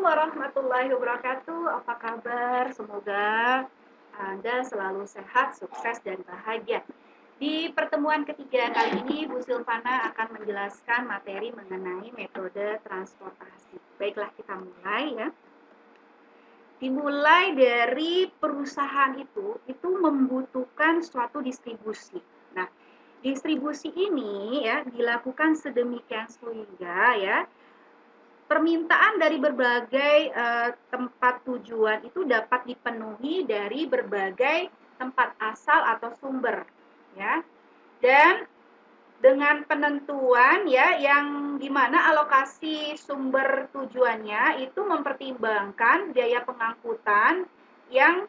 Assalamualaikum warahmatullahi wabarakatuh. Apa kabar? Semoga Anda selalu sehat, sukses, dan bahagia. Di pertemuan ketiga kali ini, Bu Silvana akan menjelaskan materi mengenai metode transportasi. Baiklah, kita mulai ya. Dimulai dari perusahaan itu membutuhkan suatu distribusi. Nah, distribusi ini ya dilakukan sedemikian sehingga ya permintaan dari berbagai tempat tujuan itu dapat dipenuhi dari berbagai tempat asal atau sumber, ya. Dan dengan penentuan ya yang dimana alokasi sumber tujuannya itu mempertimbangkan biaya pengangkutan yang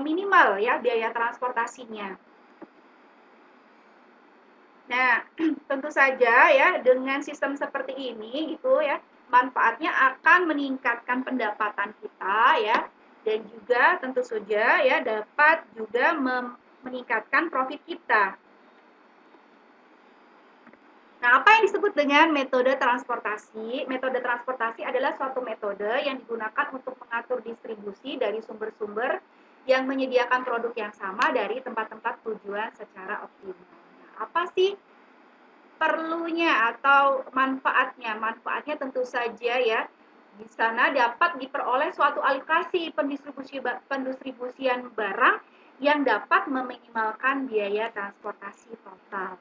minimal ya biaya transportasinya. Nah, tentu saja ya dengan sistem seperti ini gitu ya, manfaatnya akan meningkatkan pendapatan kita ya dan juga tentu saja ya dapat juga meningkatkan profit kita. Nah, apa yang disebut dengan metode transportasi? Metode transportasi adalah suatu metode yang digunakan untuk mengatur distribusi dari sumber-sumber yang menyediakan produk yang sama dari tempat-tempat tujuan secara optimal. Nah, apa sih perlunya atau manfaatnya? Manfaatnya tentu saja ya, di sana dapat diperoleh suatu alokasi pendistribusian barang yang dapat meminimalkan biaya transportasi total.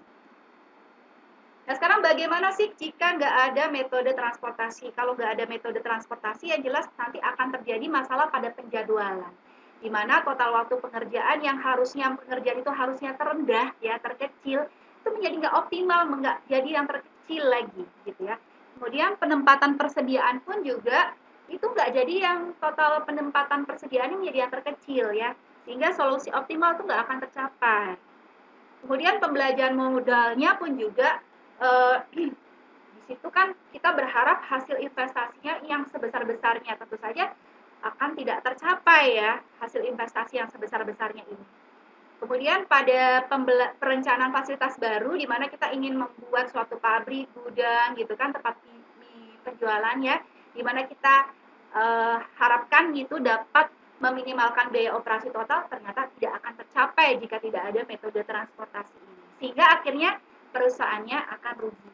Nah, sekarang bagaimana sih jika nggak ada metode transportasi? Kalau nggak ada metode transportasi, yang jelas nanti akan terjadi masalah pada penjadwalan. Di mana total waktu pengerjaan yang harusnya pengerjaan itu harusnya terendah, ya terkecil, itu menjadi nggak optimal, nggak jadi yang terkecil lagi, gitu ya. Kemudian penempatan persediaan pun juga itu nggak jadi yang total penempatan persediaannya menjadi yang terkecil, ya. Sehingga solusi optimal itu nggak akan tercapai. Kemudian pembelajaran modalnya pun juga di situ kan kita berharap hasil investasinya yang sebesar-besarnya tentu saja akan tidak tercapai ya hasil investasi yang sebesar-besarnya ini. Kemudian pada perencanaan fasilitas baru di mana kita ingin membuat suatu pabrik, gudang gitu kan tempat penjualan ya, di mana kita harapkan gitu dapat meminimalkan biaya operasi total ternyata tidak akan tercapai jika tidak ada metode transportasi ini. Sehingga akhirnya perusahaannya akan rugi.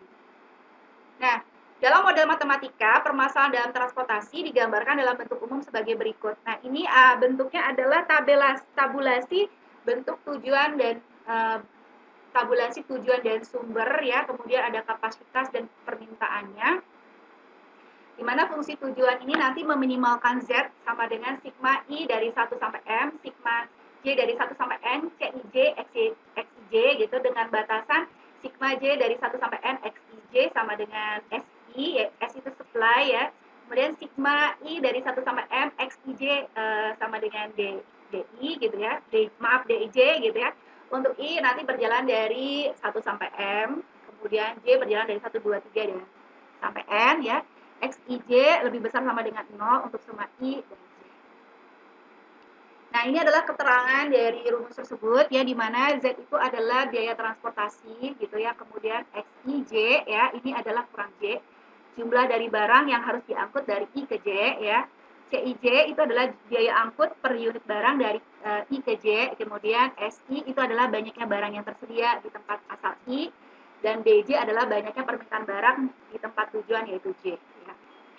Nah, dalam model matematika, permasalahan dalam transportasi digambarkan dalam bentuk umum sebagai berikut. Nah, ini bentuknya adalah tabulasi bentuk tujuan dan tabulasi tujuan dan sumber ya, kemudian ada kapasitas dan permintaannya. Di mana fungsi tujuan ini nanti meminimalkan Z sama dengan sigma I dari 1 sampai M, sigma J dari 1 sampai N, CIJ, XIJ gitu dengan batasan sigma J dari 1 sampai N, XIJ sama dengan SI, S itu supply ya. Kemudian sigma I dari 1 sampai M, XIJ sama dengan DI gitu ya. DIJ gitu ya. Untuk I nanti berjalan dari 1 sampai M, kemudian J berjalan dari 1, 2, 3 dan sampai N ya. XIJ lebih besar sama dengan 0 untuk semua I dan J. Nah, ini adalah keterangan dari rumus tersebut ya, di mana Z itu adalah biaya transportasi gitu ya. Kemudian XIJ ya, ini adalah kurang J, jumlah dari barang yang harus diangkut dari I ke J ya. CIJ itu adalah biaya angkut per unit barang dari I ke J. Kemudian SI itu adalah banyaknya barang yang tersedia di tempat asal I. Dan DJ adalah banyaknya permintaan barang di tempat tujuan yaitu J. Ya.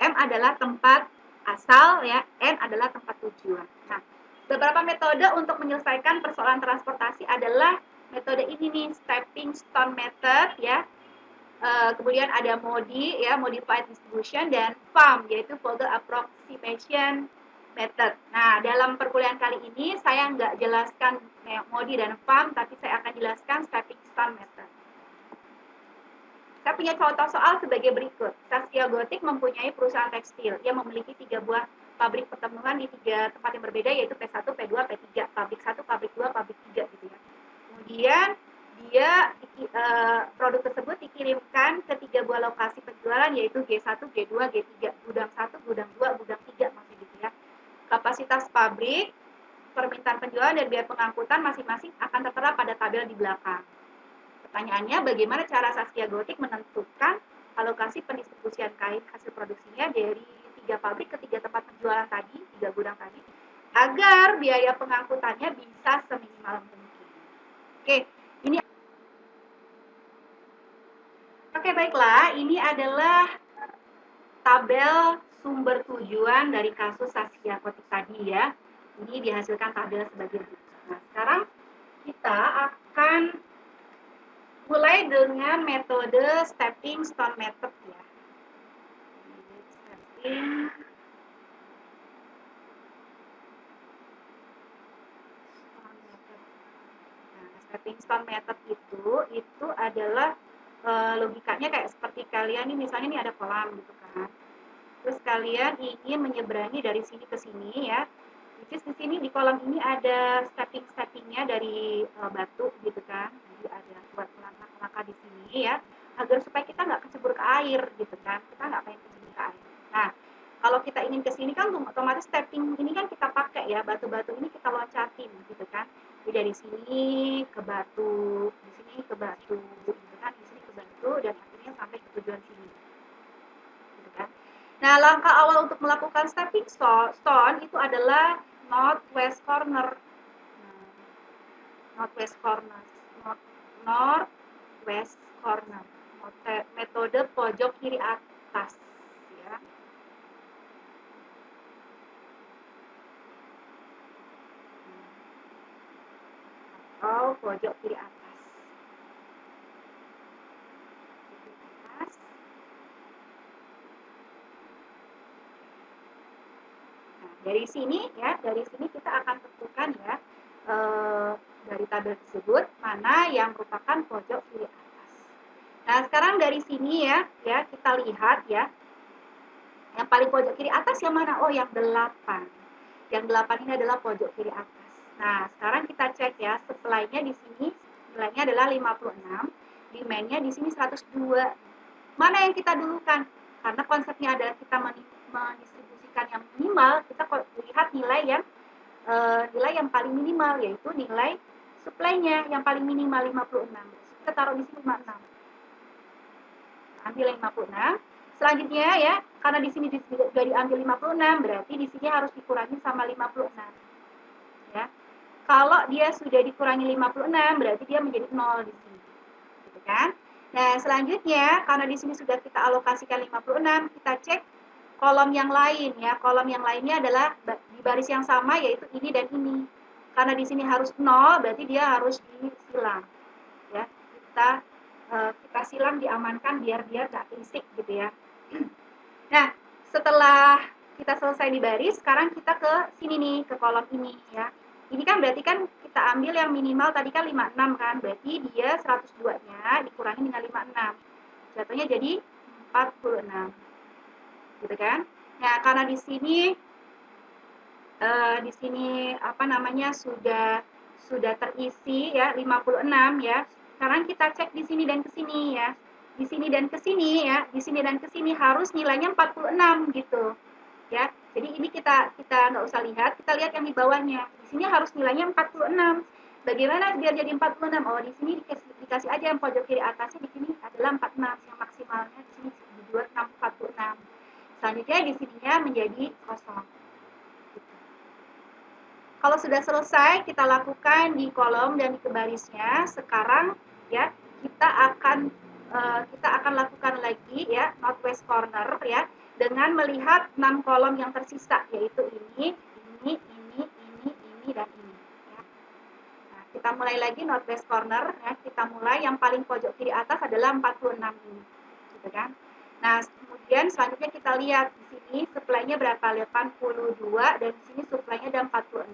M adalah tempat asal ya, N adalah tempat tujuan. Nah, beberapa metode untuk menyelesaikan persoalan transportasi adalah metode ini nih, stepping stone method ya. Kemudian ada MODI ya, modified distribution, dan FAM yaitu folder approximation method. Nah, dalam perkuliahan kali ini saya nggak jelaskan MODI dan FAM, tapi saya akan jelaskan stepping stone method. Saya punya contoh soal sebagai berikut. Saskia Gotik mempunyai perusahaan tekstil. Ia memiliki 3 buah pabrik pertemuan di 3 tempat yang berbeda, yaitu P1, P2, P3. Pabrik 1, pabrik 2, pabrik 3 gitu ya. Kemudian dia produk tersebut dikirimkan ke 3 buah lokasi penjualan, yaitu G1, G2, G3. Gudang 1, gudang 2, gudang 3 maksudnya gitu ya. Kapasitas pabrik, permintaan penjualan, dan biaya pengangkutan masing-masing akan tertera pada tabel di belakang. Pertanyaannya, bagaimana cara Saskia Gotik menentukan alokasi pendistribusian kain hasil produksinya dari 3 pabrik ke 3 tempat penjualan tadi, 3 gudang tadi, agar biaya pengangkutannya bisa seminimal mungkin. Oke, ini baiklah, ini adalah tabel sumber tujuan dari kasus Saskia Kotik tadi ya. Ini dihasilkan tabel sebagai berikut. Nah, sekarang kita akan mulai dengan metode stepping stone method ya. Stepping stone method itu adalah logikanya kayak seperti kalian nih, misalnya nih ada kolam gitu kan. Terus kalian ingin menyeberangi dari sini ke sini ya. Which is di sini di kolam ini ada steppingnya dari batu gitu kan. Jadi ada buat langkah-langkah di sini ya, agar supaya kita nggak kecebur ke air gitu kan. Kita nggak pengen kecebur ke air. Nah, kalau kita ingin ke sini kan otomatis stepping ini kan kita pakai ya, batu-batu ini kita loncatin gitu kan. Jadi dari sini ke batu, di sini ke batu, gitu kan, di sini ke batu, dan akhirnya sampai ke tujuan sini. Gitu kan. Nah, langkah awal untuk melakukan stepping stone itu adalah northwest corner. Northwest corner. Northwest corner. Metode pojok kiri atas ya. Atau pojok kiri atas. Nah, dari sini kita akan tentukan ya dari tabel tersebut mana yang merupakan pojok kiri atas. Nah, sekarang dari sini ya kita lihat ya. Yang paling pojok kiri atas yang mana? Oh, yang 8. Yang 8 ini adalah pojok kiri atas. Nah, sekarang kita cek ya, supply-nya di sini nilainya adalah 56, demand-nya di sini 102. Mana yang kita dulukan? Karena konsepnya adalah kita mendistribusikan yang minimal, kita lihat nilai yang paling minimal, yaitu nilai supply-nya yang paling minimal 56. Kita taruh di sini 56. Ambil 56. Selanjutnya ya, karena di sini sudah diambil 56, berarti di sini harus dikurangi sama 56. Ya. Kalau dia sudah dikurangi 56, berarti dia menjadi 0 di sini. Gitu kan? Nah, selanjutnya karena di sini sudah kita alokasikan 56, kita cek kolom yang lain ya. Kolom yang lainnya adalah di baris yang sama, yaitu ini dan ini. Karena di sini harus 0, berarti dia harus disilang. Ya, kita silang, diamankan biar dia nggak berisik gitu ya. Nah, setelah kita selesai di baris, sekarang kita ke sini nih, ke kolom ini ya. Ini kan berarti kan kita ambil yang minimal tadi kan 56 kan, berarti dia 102-nya dikurangi dengan 56. Jatuhnya jadi 46. Gitu kan? Nah, karena di sini apa namanya sudah terisi ya 56 ya. Sekarang kita cek di sini dan ke sini ya. Di sini dan ke sini ya, di sini dan ke sini harus nilainya 46 gitu. Ya. Jadi ini kita nggak usah lihat, kita lihat yang di bawahnya. Di sini harus nilainya 46. Bagaimana biar jadi 46? Oh, di sini dikasih aja yang pojok kiri atasnya, di sini adalah 46, yang maksimalnya di sini dibuat 46. Selanjutnya di sininya menjadi kosong. Kalau sudah selesai kita lakukan di kolom dan di barisnya, sekarang ya kita akan lakukan lagi ya northwest corner ya dengan melihat 6 kolom yang tersisa, yaitu ini, dan ini ya. Nah, kita mulai lagi northwest corner ya, kita mulai yang paling pojok kiri atas adalah 46 ini. Gitu kan? Nah, kemudian selanjutnya kita lihat di sini supply-nya berapa? 82 dan di sini supply-nya ada 46.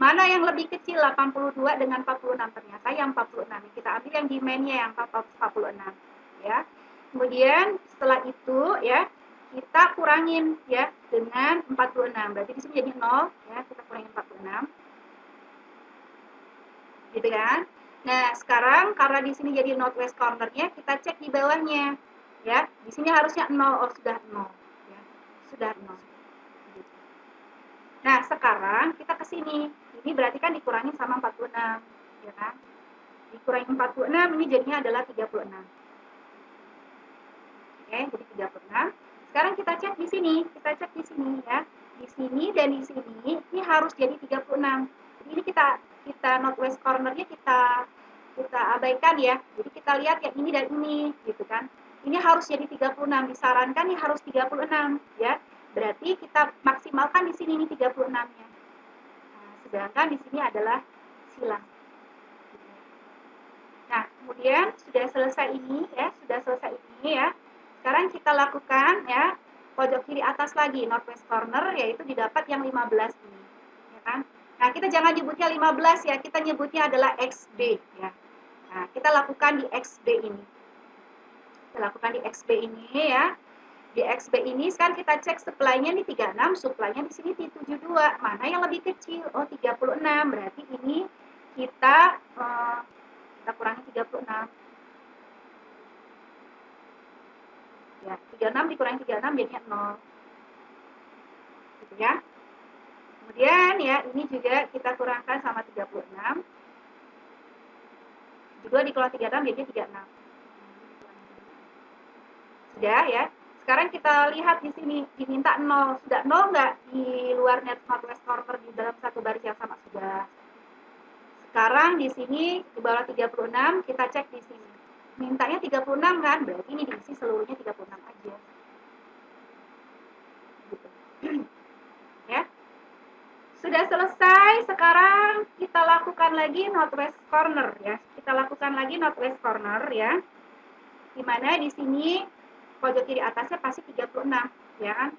Mana yang lebih kecil 82 dengan 46? Ternyata yang 46. Kita ambil yang demand-nya yang 46 ya. Kemudian setelah itu ya kita kurangin ya dengan 46. Berarti di sini jadi 0 ya, kita kurangin 46. Gitu kan? Nah, sekarang karena di sini jadi northwest corner-nya, kita cek di bawahnya. Ya, di sini harusnya 0, oh sudah 0 ya. Sudah 0. Nah, sekarang kita ke sini. Ini berarti kan dikurangin sama 46, ya kan? Dikurangi 46, ini jadinya adalah 36. Oke, jadi 36. Sekarang kita cek di sini, ya. Di sini dan di sini ini harus jadi 36. Jadi ini kita northwest cornernya kita abaikan ya. Jadi kita lihat yang ini dan ini gitu kan. Ini harus jadi 36, disarankan ini harus 36 ya. Berarti kita maksimalkan di sini ini 36-nya. Nah, sedangkan di sini adalah silang. Nah, kemudian sudah selesai ini ya. Sekarang kita lakukan ya pojok kiri atas lagi, northwest corner, yaitu didapat yang 15 ini. Ya kan? Nah, kita jangan nyebutnya 15 ya, kita nyebutnya adalah XB ya. Nah, kita lakukan di XB ini. Ya. Di XB ini sekarang kita cek supply-nya nih 36, supply-nya di sini di 72. Mana yang lebih kecil? Oh, 36. Berarti ini kita kurangi 36. Ya, 36 dikurangi 36 jadinya 0. Gitu ya. Kemudian ya, ini juga kita kurangkan sama 36. 72 dikurangi 36 jadinya 36. Sudah ya. Sekarang kita lihat di sini diminta 0. Sudah 0 nggak di luar net northwest corner di dalam satu baris yang sama? Sudah. Sekarang di sini di bawah 36 kita cek di sini. Mintanya 36 kan? Berarti ini diisi seluruhnya 36 aja. Gitu. Ya. Sudah selesai, sekarang kita lakukan lagi northwest corner ya. Di mana di sini pojok kiri atasnya pasti 36 ya kan?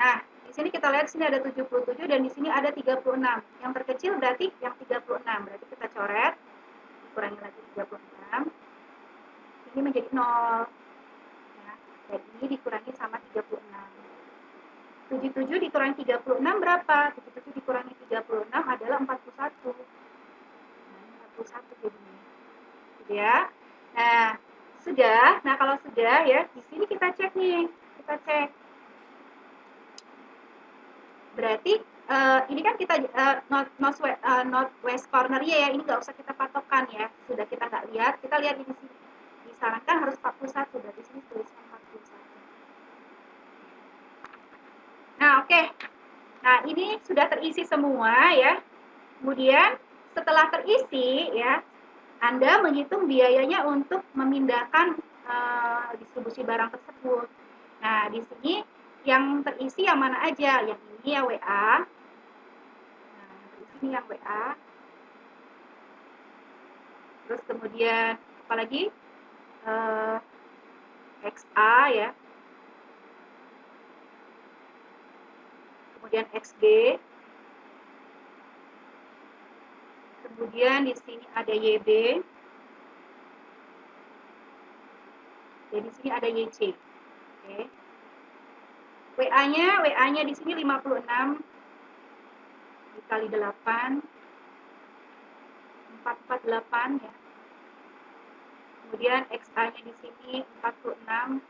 Nah, di sini kita lihat sini ada 77 dan di sini ada 36. Yang terkecil berarti yang 36. Berarti kita coret, kurangi lagi 36. Ini menjadi 0. Ya, dan ini dikurangi sama 36. 77 dikurangi 36 berapa? 77 dikurangi 36 adalah 41. Nah, 41 jadinya. Gitu ya. Nah, sudah. Nah, kalau sudah ya, di sini kita cek nih. Berarti ini kan kita northwest corner-nya ya, ini nggak usah kita patokkan ya. Sudah kita nggak lihat, kita lihat di sini. Disarankan harus 41, berarti sini tuliskan 41. Nah, oke. Nah, ini sudah terisi semua ya. Kemudian setelah terisi ya, Anda menghitung biayanya untuk memindahkan distribusi barang tersebut. Nah, di sini yang terisi yang mana aja? Yang ini ya WA. Nah, terisi yang WA. Terus kemudian apalagi? XA ya. Kemudian XB. Kemudian di sini ada YB. Dan di sini ada YC. Oke. WA-nya di sini 56 dikali 8, 448 ya. Kemudian XA-nya di sini 46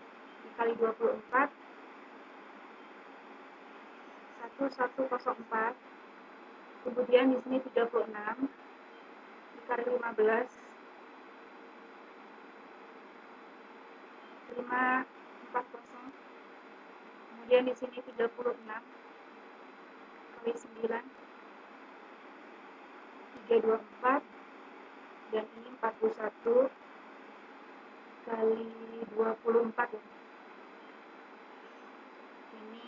dikali 24, 1104. Kemudian di sini 36 dikali 15, 540. Kemudian di sini 36 kali 9, 324. Dan ini 41 kali 24 ya. Ini.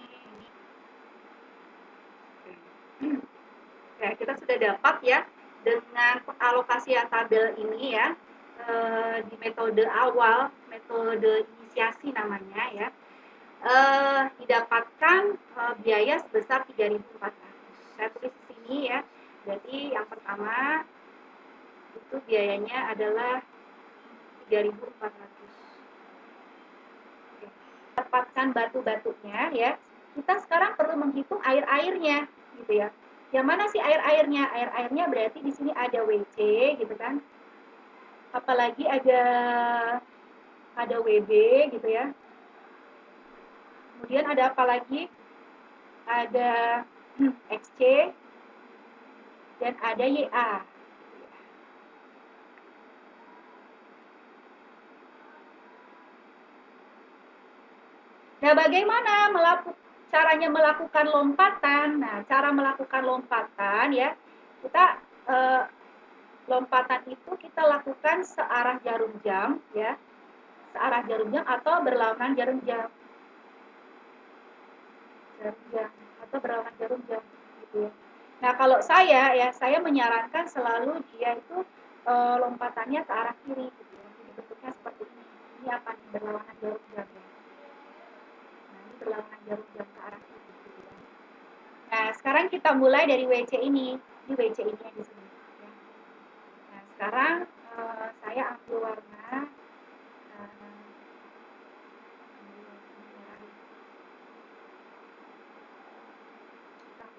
Ya, kita sudah dapat ya dengan alokasian tabel ini ya di metode awal, metode inisiasi namanya ya. Didapatkan biaya sebesar 3.400. Saya tulis di sini ya. Jadi yang pertama itu biayanya adalah 3.400. Dapatkan batu-batunya ya. Kita sekarang perlu menghitung air-airnya gitu ya. Yang mana sih air-airnya? Air-airnya berarti di sini ada WC gitu kan. Apalagi ada WB gitu ya. Kemudian ada apa lagi? Ada XC dan ada YA. Nah, bagaimana caranya melakukan lompatan? Nah, cara melakukan lompatan ya, kita lompatan itu kita lakukan searah jarum jam ya, searah jarum jam atau berlawanan jarum jam. Atau berlawanan jarum jam gitu ya. Nah, kalau saya ya, saya menyarankan selalu dia itu lompatannya ke arah kiri gitu ya. Jadi bentuknya seperti ini. Ini akan berlawanan jarum jam ya. Nah, ini berlawanan jarum jam ke arah kiri gitu ya. Nah, sekarang kita mulai dari WC ini. Ini WC ini yang di sini ya. Nah, sekarang saya ambil warna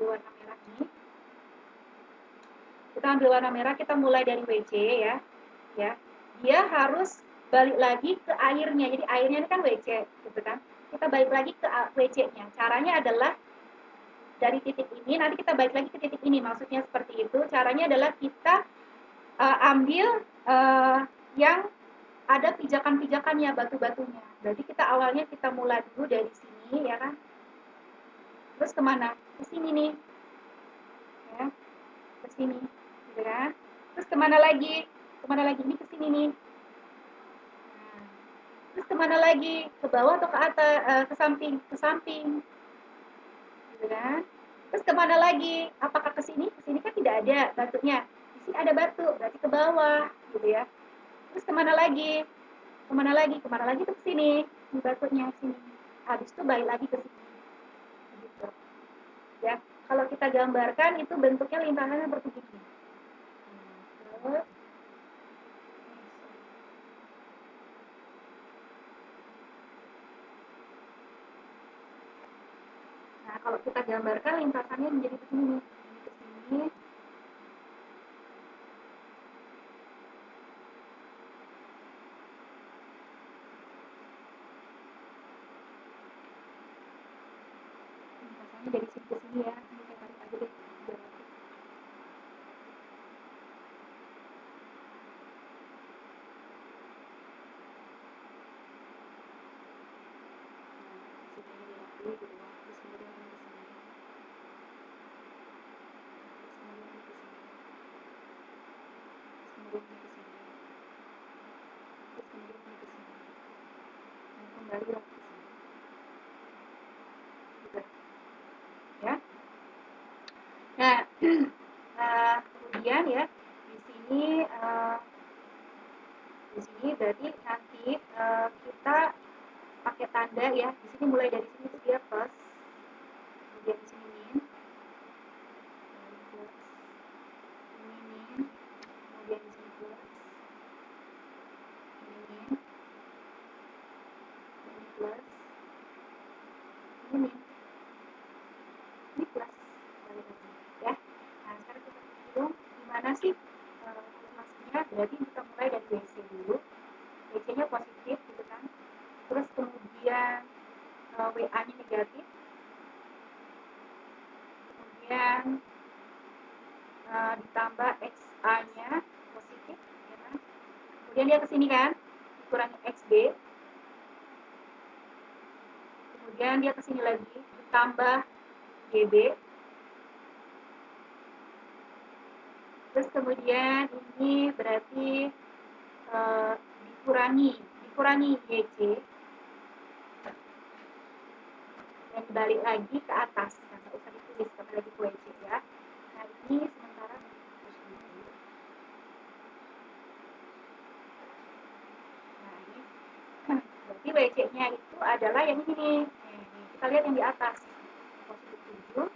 warna merah ini. Kita ambil warna merah, kita mulai dari WC ya. Ya. Dia harus balik lagi ke airnya. Jadi airnya ini kan WC, gitu kan. Kita balik lagi ke WC-nya. Caranya adalah dari titik ini, nanti kita balik lagi ke titik ini. Maksudnya seperti itu. Caranya adalah kita ambil yang ada pijakan-pijakannya, batu-batunya. Berarti kita awalnya kita mulai dulu dari sini, ya kan. Terus kemana? Ke sini nih. Ya, ke sini. Gitu kan. Terus kemana lagi? Kemana lagi? Ini ke sini nih. Nah, terus kemana lagi? Ke bawah atau ke atas? Ke samping? Ke samping. Gitu kan. Terus kemana lagi? Apakah ke sini? Ke sini kan tidak ada batunya. Di sini ada batu, berarti ke bawah. Gitu ya. Terus kemana lagi? Kemana lagi? Kemana lagi? Ke sini. Di batunya sini. Habis itu balik lagi ke sini. Gitu. Ya, kalau kita gambarkan itu bentuknya lintasannya seperti ini. Terus nah, kalau kita gambarkan lintasannya menjadi begini. Ke sini. Lintasannya dari sini ke sini ya. Ini saya tarik aja deh. Kembali lagi ke sini. Ya. Nah, kemudian ya di sini berarti nanti kita pakai tanda ya. Di sini mulai dari sini tuh dia plus, kemudian di sini min, plus, ini min, kemudian di sini plus, ini min, ini plus, ini min, ini plus, balik lagi ya. Nah, sekarang kita hitung gimana sih masnya. Berarti kita mulai dari WC dulu. WC-nya positif gitu kan. Terus kemudian WA-nya negatif. Kemudian ditambah XA-nya positif ya kan. Kemudian dia ke sini kan, dikurangi XB. Kemudian dia ke sini lagi, ditambah GB. Terus kemudian ini berarti dikurangi YC. Dan balik lagi ke atas. Nah, nggak usah ditulis, kembali lagi ke WC ya. Nah, ini sementara nah, ini berarti WC-nya itu adalah yang ini nih. Kita lihat yang di atas. Positif 7. Nah,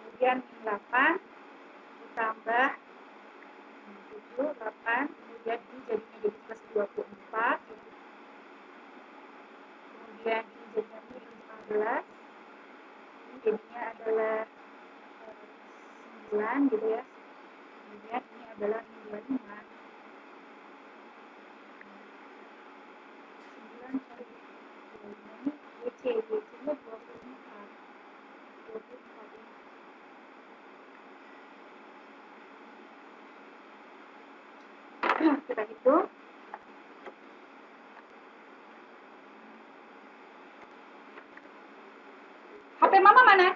kemudian 8 ditambah 7, 8, kemudian ini jadinya jadi plus 24. Kemudian ini jadinya minus 15. Ini jadinya adalah 9 gitu ya. Kemudian ini adalah 25. 9 sorry. Ini WC-nya 24. 24 ini. Kita hitung. mama mana?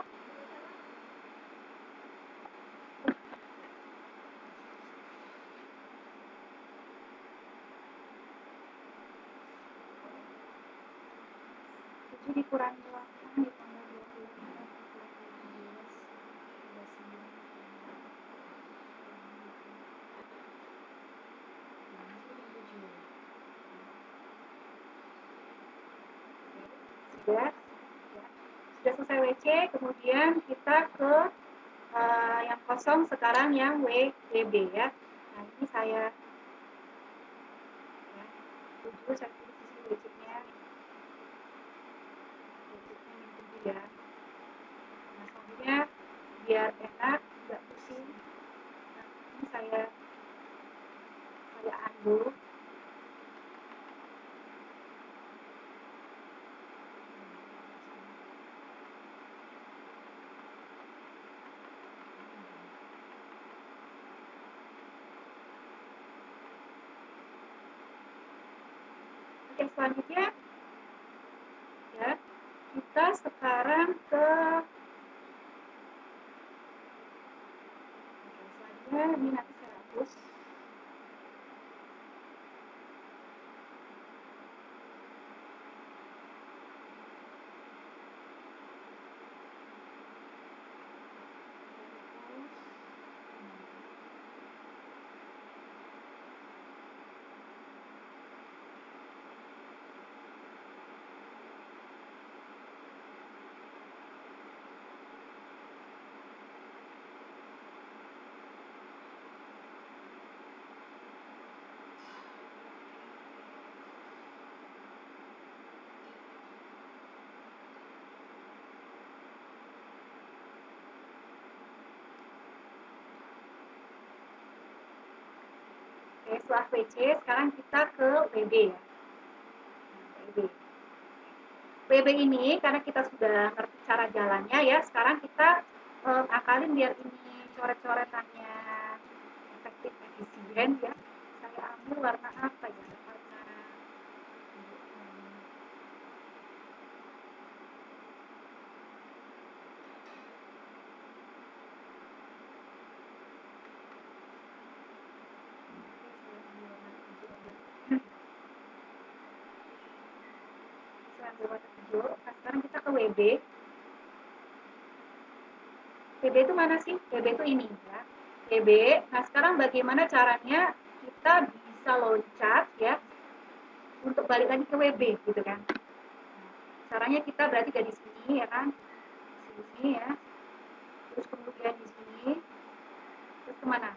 Tujuh dikurangi 8 ditambah 25. Sudah selesai WC, kemudian kita ke yang kosong sekarang yang WB ya. Nah ini saya 7, saya tulis di sini WC-nya ya. Nah selanjutnya biar enak, nggak pusing. Nah, ini saya undo. Oke, selanjutnya ya kita sekarang ke selanjutnya ini nanti saya hapus. Oke, setelah WC, sekarang kita ke WB ya. WB ini, karena kita sudah ngerti cara jalannya ya, sekarang kita akalin biar ini coret-coretannya efektif efisien ya. Saya ambil warna apa ya? Warna warna hijau. Nah, sekarang kita ke WB. WB itu mana sih? WB itu ini ya. WB. Nah, sekarang bagaimana caranya kita bisa loncat ya untuk balik lagi ke WB gitu kan? Caranya kita berarti dari sini ya kan? Sini ya. Terus kemudian di sini. Terus kemana?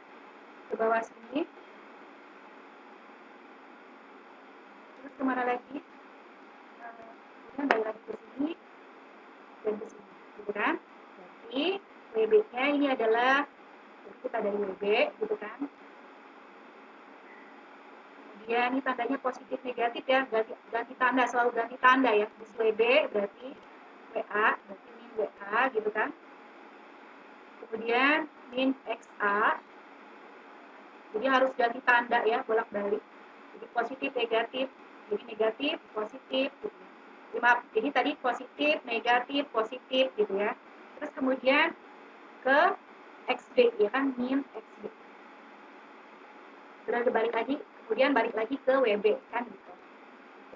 Ke bawah sini. Terus kemana lagi? Kemudian balik lagi ke sini dan ke sini, gitu kan? Berarti WB-nya ini adalah kita dari WB, gitu kan? Kemudian ini tandanya positif negatif ya, ganti tanda, selalu ganti tanda ya. Di WB berarti WA, berarti min WA, gitu kan? Kemudian min XA, jadi harus ganti tanda ya, bolak-balik. Jadi positif negatif, jadi negatif positif, gitu. Maaf, jadi tadi positif, negatif, positif gitu ya. Terus kemudian ke XB ya kan, min XB. Sudah balik lagi, kemudian balik lagi ke WB kan gitu.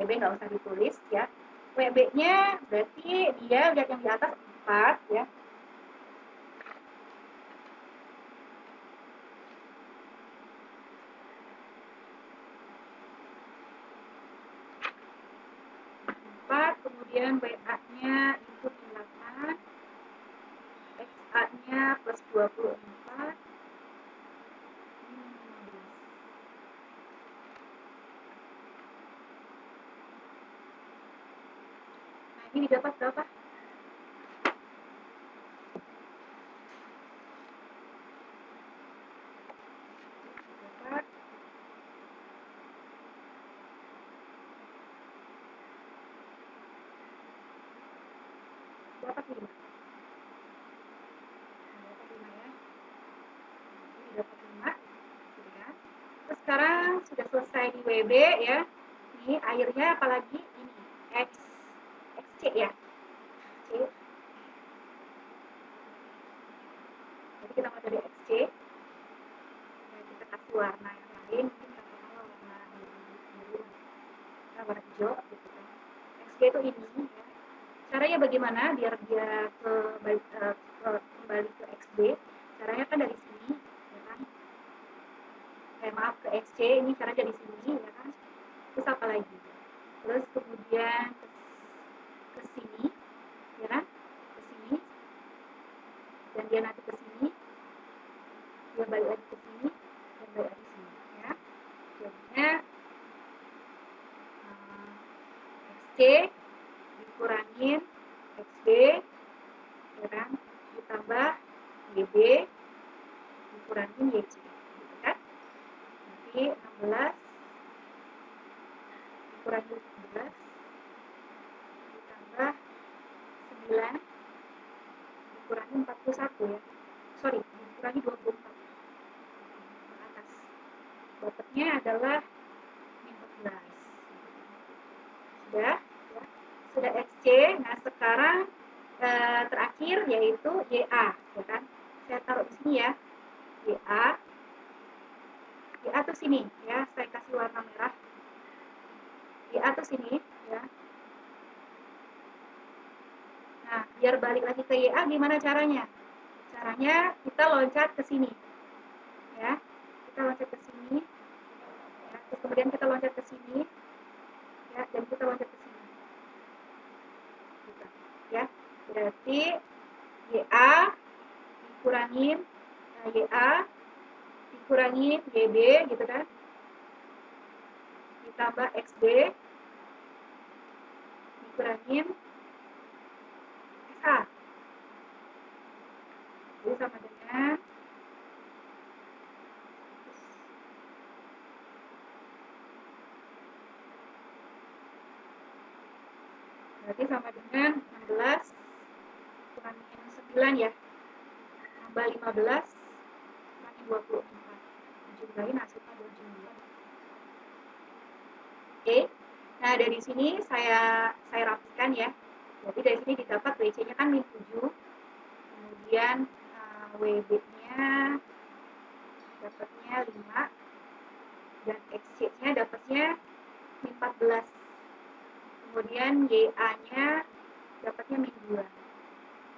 WB nggak usah ditulis ya. WB-nya berarti dia lihat yang di atas 4 ya. Kemudian WA-nya itu 8, XA-nya plus 24, nah ini didapat berapa? Dapat 5. Terus sekarang sudah selesai di WB ya. Ini airnya apalagi ini XC ya. C. warna yang lain, mungkin katakanlah warna biru, warna hijau gitu kan. XG itu ini ya. Caranya bagaimana biar dia kembali ke XB? Caranya kan dari sini, ya kan? Maaf, ke XC, ini cara dari sini, ya kan? Terus apa lagi? Terus kemudian ke sini, ya kan? Ke sini, dan dia nanti ke sini, dia balik lagi ke sini, dan balik lagi ke sini, ya. Jadinya XC dikurangin XB, ya kan? Ditambah YB dikurangin YC, gitu kan? Nanti 16 dikurangi 17 ditambah 9 dikurangi 41 ya. Sorry, dikurangi 24 ke atas. Dapatnya adalah 14. Sudah, ya. Sudah XC. Nah, sekarang terakhir yaitu YA, ya kan? Saya taruh di sini ya. YA. YA tuh sini ya, saya kasih warna merah. YA tuh sini ya. Nah, biar balik lagi ke YA gimana caranya? Caranya kita loncat ke sini. Ya. Kita loncat ke sini. Ya, terus kemudian kita loncat ke sini. Ya, dan kita loncat ke sini. Gitu. Ya. Berarti YA dikurangin YA dikurangin YB gitu kan. Ditambah XB dikurangin SA. Jadi sama dengan berarti sama dengan 16 kurangin 9 ya. Tambah 15 kurangin 24. Jumlahin hasilnya 29. Oke. Nah, dari sini saya rapikan ya. Jadi dari sini didapat WC-nya kan min 7. Kemudian WB-nya dapatnya 5 dan XC-nya dapatnya min 14. Kemudian YA-nya dapatnya min 2.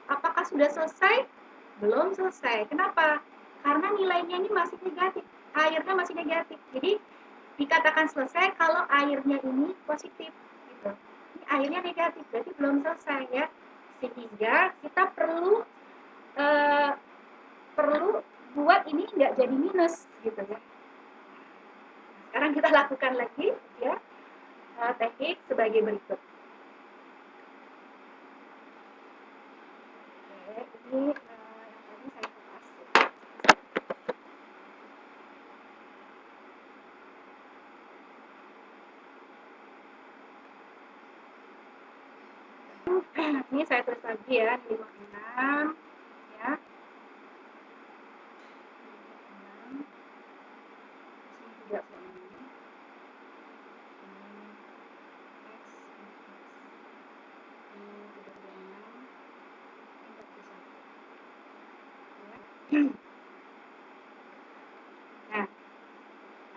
Apakah sudah selesai? Belum selesai. Kenapa? Karena nilainya ini masih negatif. Airnya masih negatif. Jadi dikatakan selesai kalau airnya ini positif. Gitu. Ini airnya negatif, berarti belum selesai ya. Sehingga kita perlu buat ini nggak jadi minus gitu ya. Sekarang kita lakukan lagi ya teknik sebagai berikut. Oke, ini yang tadi saya kupas. Ini saya tulis lagi ya, 56 ya. 56. Sini juga ini. Nah,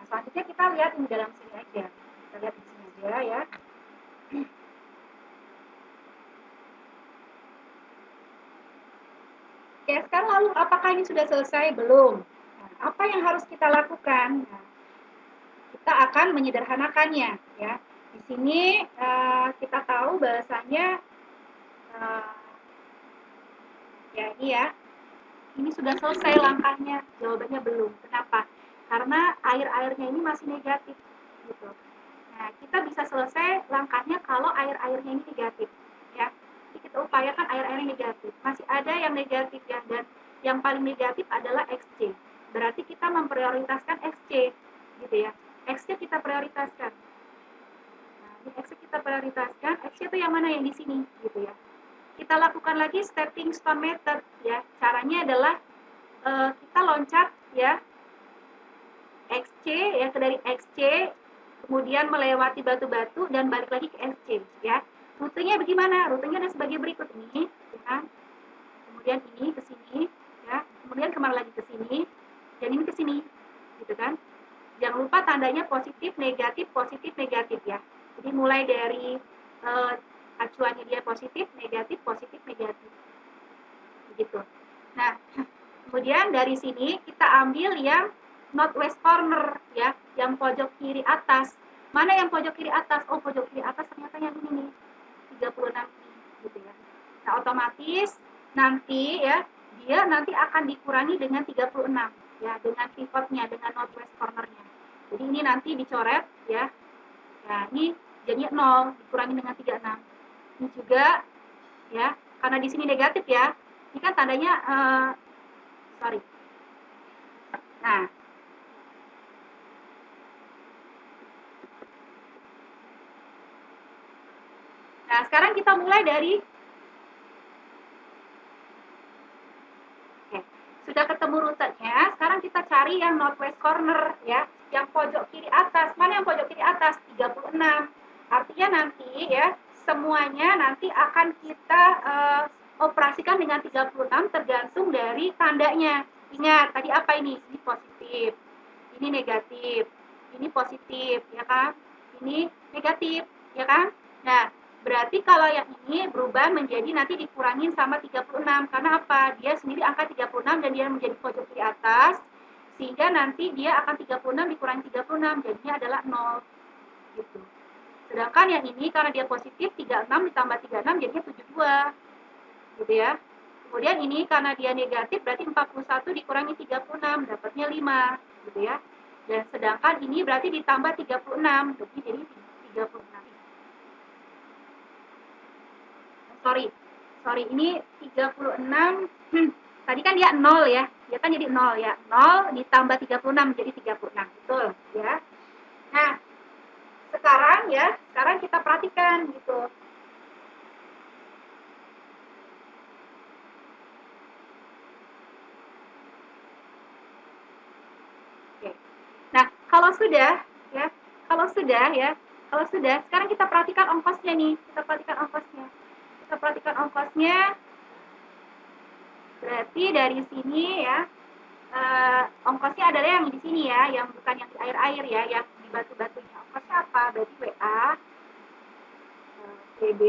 selanjutnya kita lihat di dalam sini aja. Kita lihat di sini aja ya. Oke, sekarang lalu apakah ini sudah selesai? Belum. Nah, apa yang harus kita lakukan? Nah, kita akan menyederhanakannya ya. Di sini kita tahu bahasanya ya ini ya. Ini sudah selesai langkahnya. Jawabannya belum. Kenapa? Karena air-airnya ini masih negatif gitu. Nah, kita bisa selesai langkahnya kalau air-airnya ini negatif ya. Jadi kita upayakan air-airnya negatif. Masih ada yang negatif ya, dan yang paling negatif adalah XC. Berarti kita memprioritaskan XC gitu ya. XC kita prioritaskan. Nah, ini XC kita prioritaskan. XC itu yang mana? Yang di sini gitu ya. Kita lakukan lagi stepping stone method ya. Caranya adalah kita loncat ya. XC ya, dari XC kemudian melewati batu-batu dan balik lagi ke XC ya. Rutenya bagaimana? Rutenya ada sebagai berikut ini ya. Kemudian ini ke sini ya. Kemudian kembali lagi ke sini dan ini ke sini gitu kan. Jangan lupa tandanya positif, negatif ya. Jadi mulai dari acuannya dia positif, negatif, begitu. Nah, kemudian dari sini kita ambil yang northwest corner ya, yang pojok kiri atas. Mana yang pojok kiri atas? Oh, pojok kiri atas ternyata yang ini nih, 36 ini, gitu ya. Nah, otomatis nanti ya, dia nanti akan dikurangi dengan 36 ya, dengan pivotnya, dengan northwest cornernya. Jadi ini nanti dicoret ya. Nah, ini jadinya 0 dikurangi dengan 36. Ini juga ya, karena di sini negatif ya. Ini kan tandanya sorry. Nah, sekarang kita mulai dari sudah ketemu rutenya, sekarang kita cari yang northwest corner ya, yang pojok kiri atas. Mana yang pojok kiri atas? 36. Artinya nanti ya, semuanya nanti akan kita operasikan dengan 36 tergantung dari tandanya. Ingat, tadi apa ini? Ini positif, ini negatif, ini positif, ya kan? Ini negatif, ya kan? Nah, berarti kalau yang ini berubah menjadi nanti dikurangin sama 36. Karena apa? Dia sendiri angka 36 dan dia menjadi pojok kiri atas. Sehingga nanti dia akan 36 dikurangi 36. Jadinya adalah 0. Gitu. Sedangkan yang ini karena dia positif, 36 ditambah 36 jadinya 72. Gitu ya. Kemudian ini karena dia negatif berarti 41 dikurangi 36, dapatnya 5. Gitu ya. Dan sedangkan ini berarti ditambah 36. Jadi 36. Sorry, ini 36, tadi kan dia 0 ya, dia kan jadi 0 ya, 0 ditambah 36 jadi 36, betul ya. Nah, sekarang kita perhatikan gitu. Oke. Nah, kalau sudah, sekarang kita perhatikan ongkosnya nih, kita perhatikan ongkosnya, berarti dari sini ya, ongkosnya adalah yang di sini ya, yang bukan yang di air-air ya, yang di batu-batunya. Ongkosnya apa? Berarti WA, PB,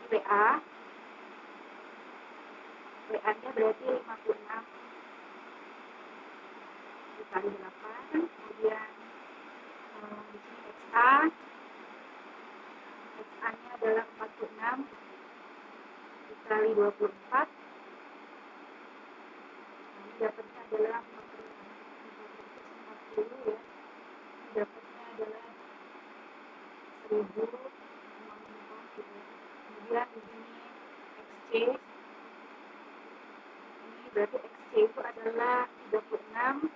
WA, WA-nya berarti 56 dikali 8, kemudian di sini XA, XA-nya adalah 46 dikali 24, ini dapatnya adalah 450 ya, ini dapatnya adalah 1000, kemudian di sini XC, ini berarti XC itu adalah 36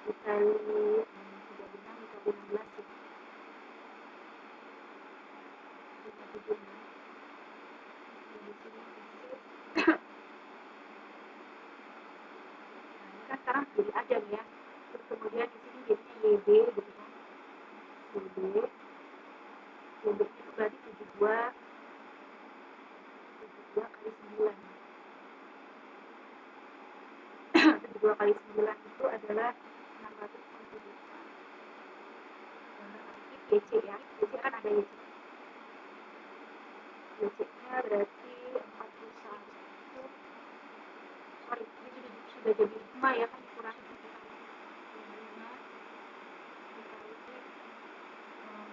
dikali 16 ya. 56. Dan di sini XC. Nah, ini kan sekarang jadi ada ya. Terus kemudian di sini jadinya YB gitu kan. YB. YB itu berarti 72 kali 9. 72 kali 9 itu adalah 660. YC ya. YC kan ada YC. YC-nya berarti 41. Sorry, ini sudah jadi 5 ya kan dikurangi 5 dikali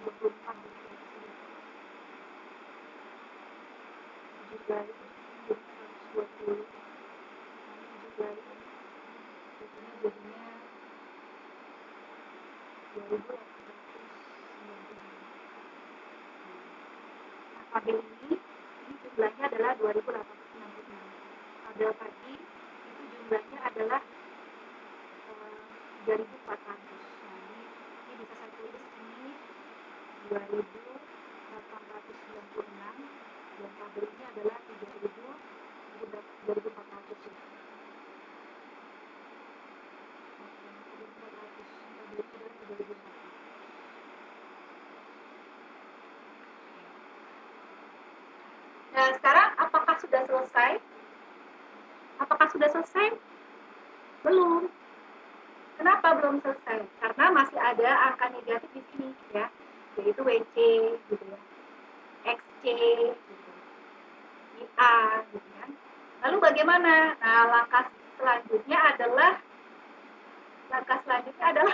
24 7 kali 120. 7 kali jadinya 2890. Nah, tabel ini jumlahnya adalah 2896. Tabel tadi itu jumlahnya adalah 3400. Nah, ini bisa saya tulis ini 2896 dan tabel ini adalah 3400 ya. Nah, sekarang apakah apakah sudah selesai? Apakah sudah selesai? Belum. Kenapa belum selesai? Karena masih ada angka negatif di sini, ya, yaitu WC, gitu ya, XC, gitu, IA, gitu kan. Lalu bagaimana? Nah, langkah selanjutnya adalah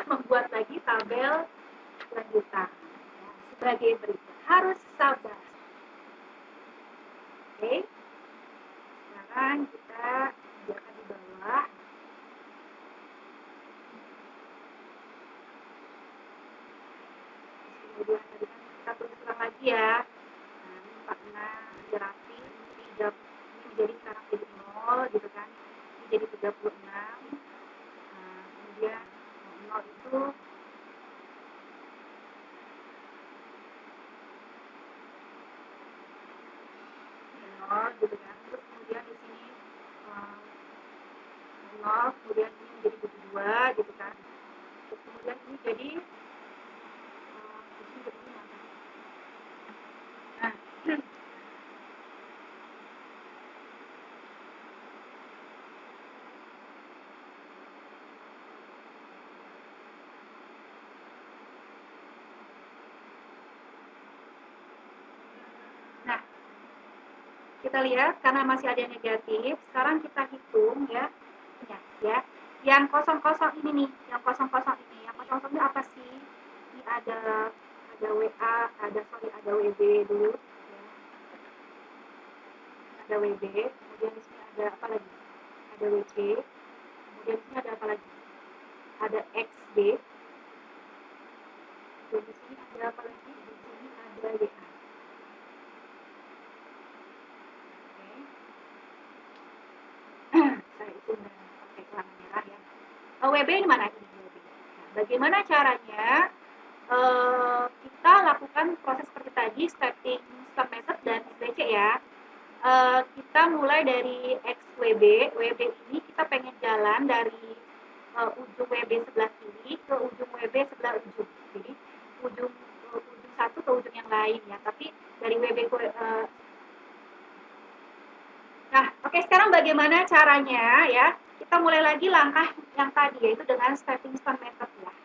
membuat lagi tabel lanjutan. Sebagai berikut, harus sabar. Oke, sekarang kita kerjakan di bawah. Kemudian tadi kan kita tulis ulang lagi ya. Nah, 46 dirapi, ini menjadi sekarang jadi 0, gitu kan. Ini jadi 36. Nah, kemudian 0 itu gitu kan. Terus kemudian di sini 0, kemudian ini menjadi 72, gitu kan. Terus kemudian ini jadi nah, nah, kita lihat karena masih ada yang negatif, sekarang kita hitung ya. Yang kosong-kosong ini nih, yang kosong-kosong ini apa sih? Ini ada WA, ada WB dulu, ya. Ada WB, kemudian di sini ada apa lagi? Ada WC, kemudian di sini ada apa lagi? Ada XB, dan di sini ada apa lagi? Di sini ada WA. Saya itu pakai warna merah ya. WB ini mana ini WB? Nah, bagaimana caranya kita lakukan proses seperti tadi, setting step method dan SBC ya. Kita mulai dari XWB. WB ini kita pengen jalan dari ujung WB sebelah kiri ke ujung WB sebelah ujung. Jadi ujung satu ke ujung yang lain ya. Tapi dari WB ke Nah, oke, sekarang bagaimana caranya ya? Kita mulai lagi langkah yang tadi, yaitu dengan stepping stone method ya.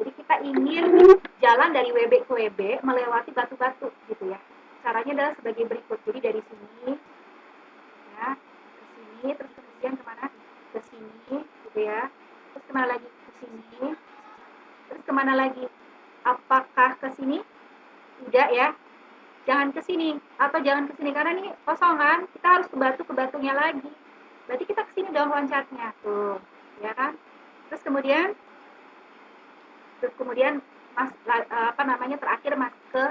Jadi kita ingin jalan dari WB ke WB melewati batu-batu gitu ya. Caranya adalah sebagai berikut. Jadi dari sini ya, ke sini, terus kemudian kemana? Ke sini gitu ya. Terus kemana lagi? Ke sini. Terus kemana lagi? Apakah ke sini? Tidak ya. Jangan ke sini atau jangan ke sini karena ini kosong kan, kita harus ke batunya lagi. Berarti kita ke sini dong loncatnya tuh, ya kan. Terus kemudian apa namanya, terakhir masuk ke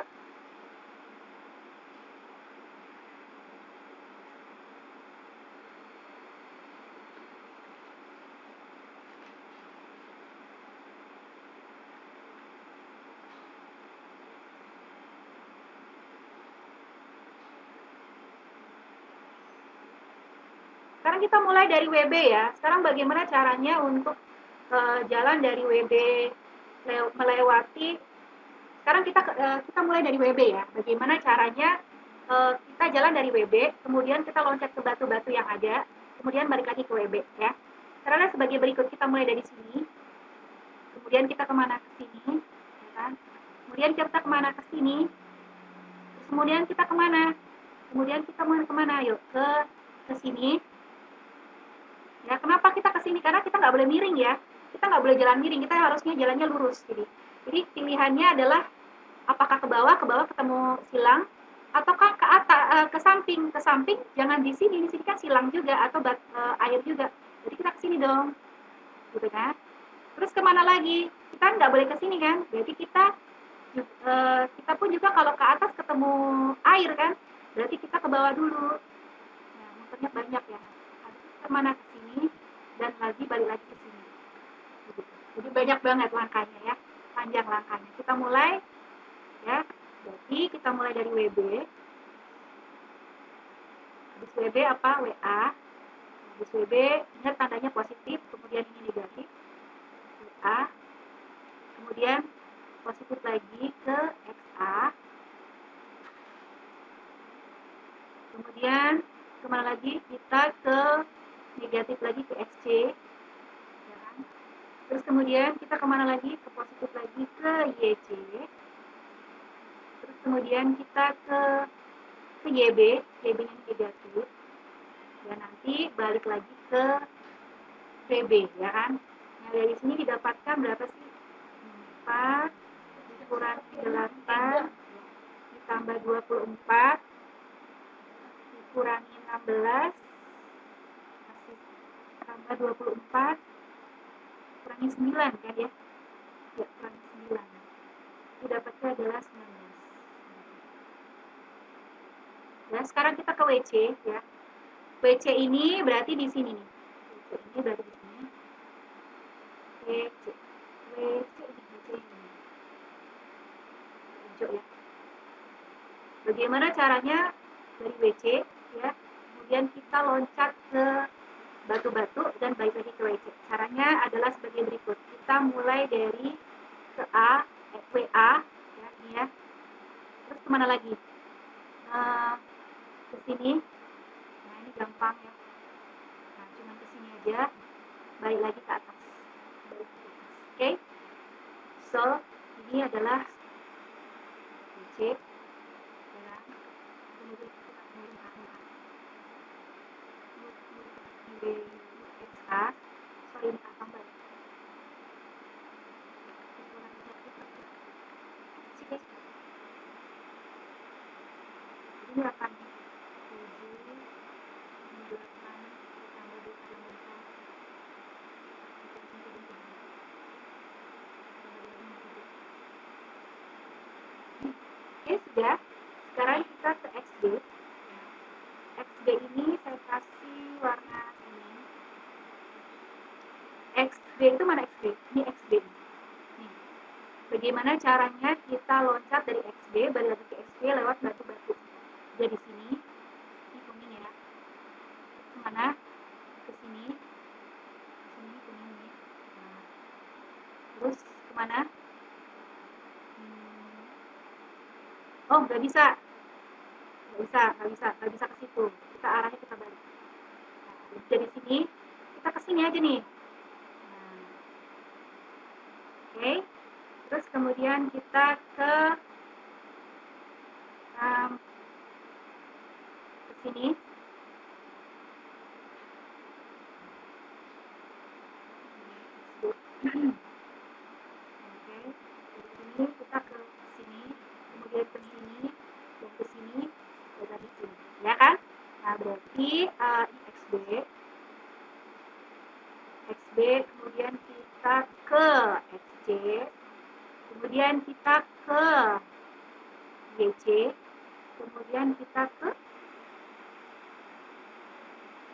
sekarang kita mulai dari WB ya. Sekarang bagaimana caranya untuk jalan dari WB melewati. Sekarang kita mulai dari WB ya. Bagaimana caranya kita jalan dari WB, kemudian kita loncat ke batu-batu yang ada, kemudian balik lagi ke WB ya. Caranya sebagai berikut, kita mulai dari sini, kemudian kita kemana? Ke sini, ya kan? Kemudian kita kemana? Ke sini. Terus kemudian kita kemana? Kemudian kita mau kemana? Yuk ke sini. Ya, kenapa kita ke sini? Karena kita nggak boleh miring ya. Kita nggak boleh jalan miring. Kita harusnya jalannya lurus. Jadi pilihannya adalah apakah ke bawah ketemu silang, ataukah ke atas, ke samping jangan di sini kan silang juga atau air juga. Jadi kita ke sini dong, gitu kan. Terus kemana lagi? Kita nggak boleh ke sini kan. Berarti kita pun juga kalau ke atas ketemu air kan, berarti kita ke bawah dulu. Nah, muternya banyak ya. Habis itu kemana? Ke sini dan balik lagi ke sini. Jadi banyak banget langkahnya ya, panjang langkahnya. Kita mulai ya. Jadi kita mulai dari WB. Habis WB apa? WA. Habis WB, ingat tandanya positif, kemudian ini negatif. WA. Kemudian positif lagi ke XA. Kemudian ya kan? Terus kemudian kita kemana lagi? Ke positif lagi, ke YC. Terus kemudian kita ke YB, YB-nya negatif. Dan nanti balik lagi ke PB, ya kan? Nah, dari sini didapatkan berapa sih? 4 dikurangi 8 ditambah 24 dikurangi 16 masih tambah 24 kurangi 9 kan ya? Ya, kurangi 9. Itu dapatnya adalah 19. Nah, sekarang kita ke WC ya. WC ini berarti di sini nih. WC ini berarti di sini. WC. WC di WC ini. Hijau ya. Bagaimana caranya dari WC ya? Kemudian kita loncat ke batu-batu dan balik lagi ke WC. Caranya adalah sebagai berikut. Kita mulai dari ke A, WA ya, ini ya. Terus kemana lagi? Ke sini. Nah, ini gampang ya. Nah, cuma ke sini aja. Balik lagi ke atas. Oke. So, ini adalah WC. Kemudian kita sorry, ini tambah. Ini akan 7, 8, tambah 2, oke, sudah. Sekarang kita ke XB. XB ini saya kasih warna ini. XB itu mana XB? Ini XB. Nih. Bagaimana caranya kita loncat dari XB, balik lagi ke XB lewat batu-batu. Jadi sini, ini kuning ya. Kemana? Ke sini. Ke sini kuning nih. Nah. Terus kemana? Oh, nggak bisa. Nggak bisa ke situ. Kita arahnya kita balik. Nah, dari sini, kita ke sini aja nih. Nah. Oke. Terus kemudian kita ke sini. Oke. Dari sini kita ke sini, kemudian ke sini, dan ke sini, dan lagi sini. Ya kan? Nah, berarti XB, kemudian kita ke XC, kemudian kita ke YC, kemudian kita ke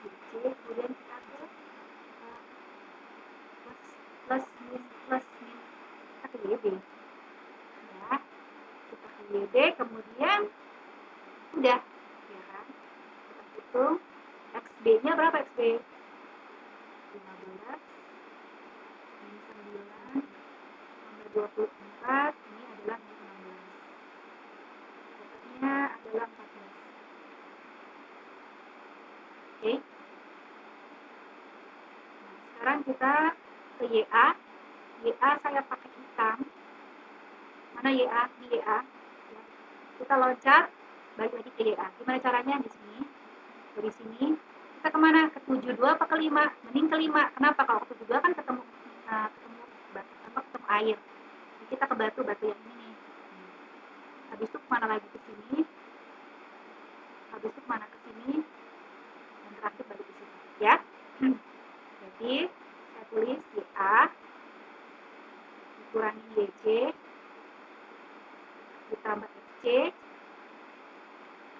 YC, kemudian kita ke plus min, kita ke YB. Ya, kita ke YB, kemudian udah, ya kan? Kita hitung XB-nya berapa XB? 15 ini 9 tambah 24 ini adalah 16. Dapatnya adalah 14. Oke. Nah, sekarang kita ke YA. YA saya pakai hitam. Mana YA? Di YA. Ya. Kita loncat, balik lagi ke YA. Gimana caranya? Di sini. Dari sini. Kita kemana? Ke 72 apa ke 5? Mending ke 5. Kenapa? Kalau ke 72 kan ketemu batu, ketemu air. Jadi kita ke batu yang ini nih. Habis itu kemana lagi? Ke sini. Habis itu kemana? Ke sini. Dan terakhir balik ke sini. Ya. Jadi saya tulis YA dikurangi YC ditambah XC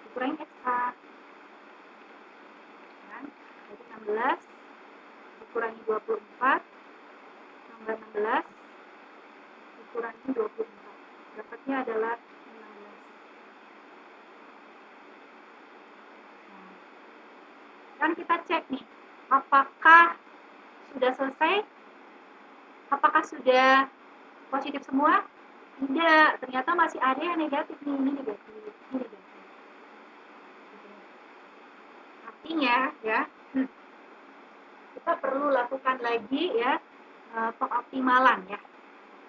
dikurangi XA. Kan? Jadi 16 dikurangi 24 tambah 16 dikurangi 24. Dapatnya adalah 16. Nah, kan kita cek nih, apakah sudah selesai? Apakah sudah positif semua? Tidak, ternyata masih ada yang negatif nih, ini negatif, ini negatif. Artinya ya, kita perlu lakukan lagi ya pengoptimalan ya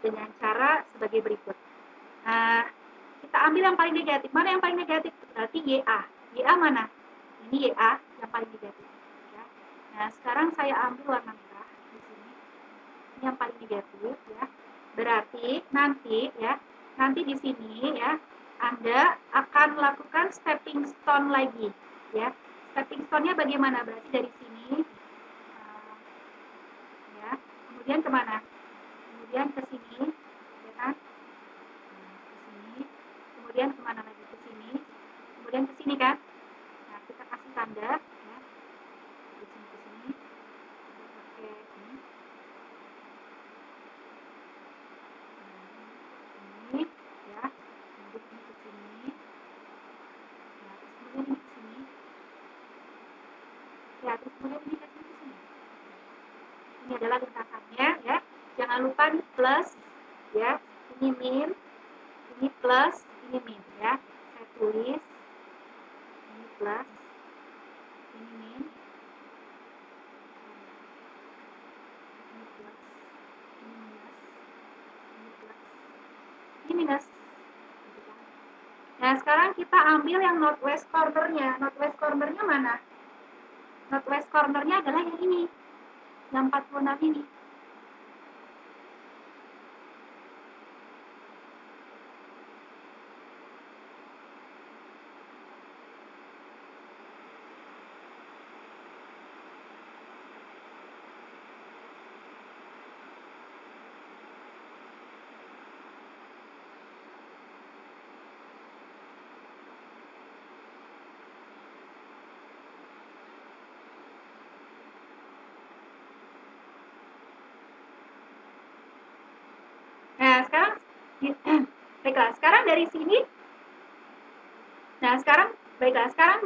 dengan cara sebagai berikut. Nah, kita ambil yang paling negatif. Mana yang paling negatif? Berarti YA. YA mana? Ini YA yang paling negatif. Ya. Nah, sekarang saya ambil warna merah di sini. Ini yang paling negatif ya. Berarti nanti di sini ya Anda akan melakukan stepping stone lagi ya. Stepping stone-nya bagaimana? Berarti dari sini ya. Kemudian kemana? Kemudian ke sini ya kan? Ke sini. Kemudian kemana lagi? Ke sini. Kemudian ke sini kan? Nah, kita kasih tanda ya. Ke sini ke sini. Kita pakai ini. Ini ya. Kemudian ini ke sini. Ya, terus kemudian ini ke sini. Ya, terus kemudian ini ke sini ke sini. Ini adalah lintasannya ya. Jangan lupa nih plus ya. Ini min, ini plus, ini min ya. Saya tulis ini plus, ini min, ini plus, ini minus, ini plus, ini minus. Nah, sekarang kita ambil yang northwest corner-nya. Northwest corner-nya mana? Northwest corner-nya adalah yang ini. Yang 46 ini. Nah, sekarang baiklah, sekarang dari sini. Nah, sekarang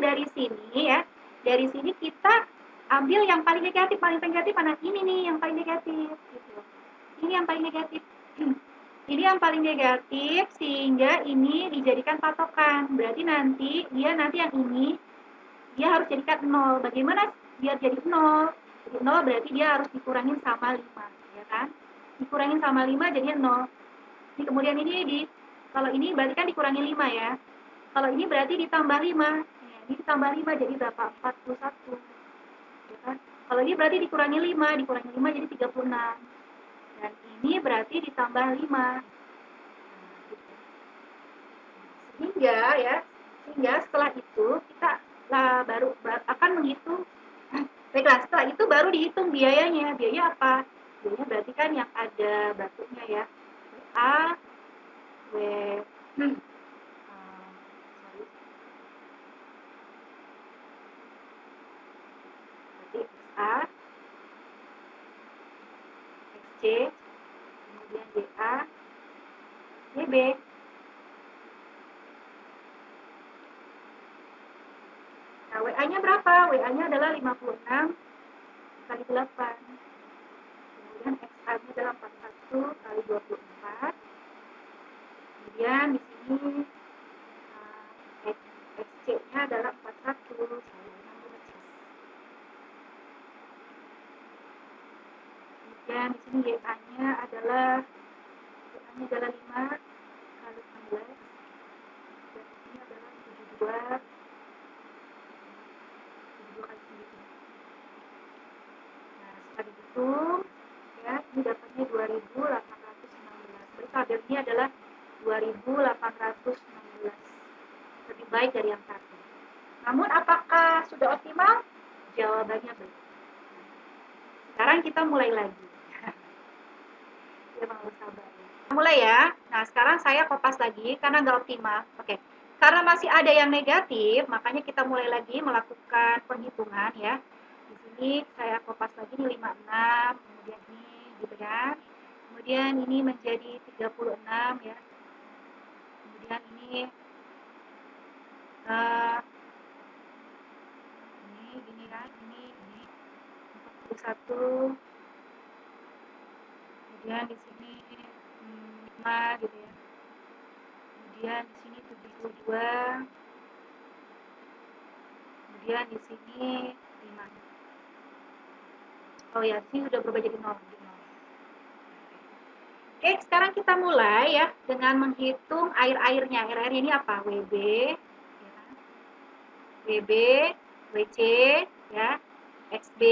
dari sini ya. Dari sini kita ambil yang paling negatif mana? Ini nih yang paling negatif gitu. Ini yang paling negatif. Ini yang paling negatif sehingga ini dijadikan patokan. Berarti nanti yang ini dia harus jadikan 0. Bagaimana biar jadi 0? Jadi 0 berarti dia harus dikurangin sama 5, ya kan? Dikurangin sama 5 jadinya 0. Ini kemudian kalau ini berarti kan dikurangi 5 ya. Kalau ini berarti ditambah 5. Ya, ini ditambah 5 jadi berapa? 41. Ya kan? Kalau ini berarti dikurangi 5 jadi 36. Dan ini berarti ditambah 5. Sehingga setelah itu kita baru akan menghitung. Baiklah, setelah itu baru dihitung biayanya. Biaya apa? Biayanya berarti kan yang ada batunya ya. A, W, berarti XA, XC, kemudian YA, YB. Nah, WA-nya berapa? WA-nya adalah 56 kali 8. Kemudian XA-nya adalah 41 kali 24. Kemudian di sini XC-nya adalah 41 kali 16. Kemudian di sini YA-nya adalah 5 kali 16. Dan di sini adalah 72 kali 9. Nah, setelah dihitung ya, ini dapatnya 2816. Berarti tabelnya adalah 2816. Lebih baik dari yang tadi. Namun apakah sudah optimal? Jawabannya belum. Sekarang kita mulai lagi. Ya, mau sabar ya. Mulai ya. Nah, sekarang saya kopas lagi karena nggak optimal. Oke. Karena masih ada yang negatif, makanya kita mulai lagi melakukan penghitungan ya. Di sini saya kopas lagi nih 56, kemudian ini gitu kan. Kemudian ini menjadi 36 ya. Kemudian ini gini kan, ini 41. Kemudian di sini 5 gitu ya. Kemudian di sini 72. Kemudian di sini 5. Oh ya, di sini sudah berubah jadi 0. Oke, sekarang kita mulai ya dengan menghitung air-airnya. Air-airnya ini apa? WB, ya kan? WB, WC, ya, XB,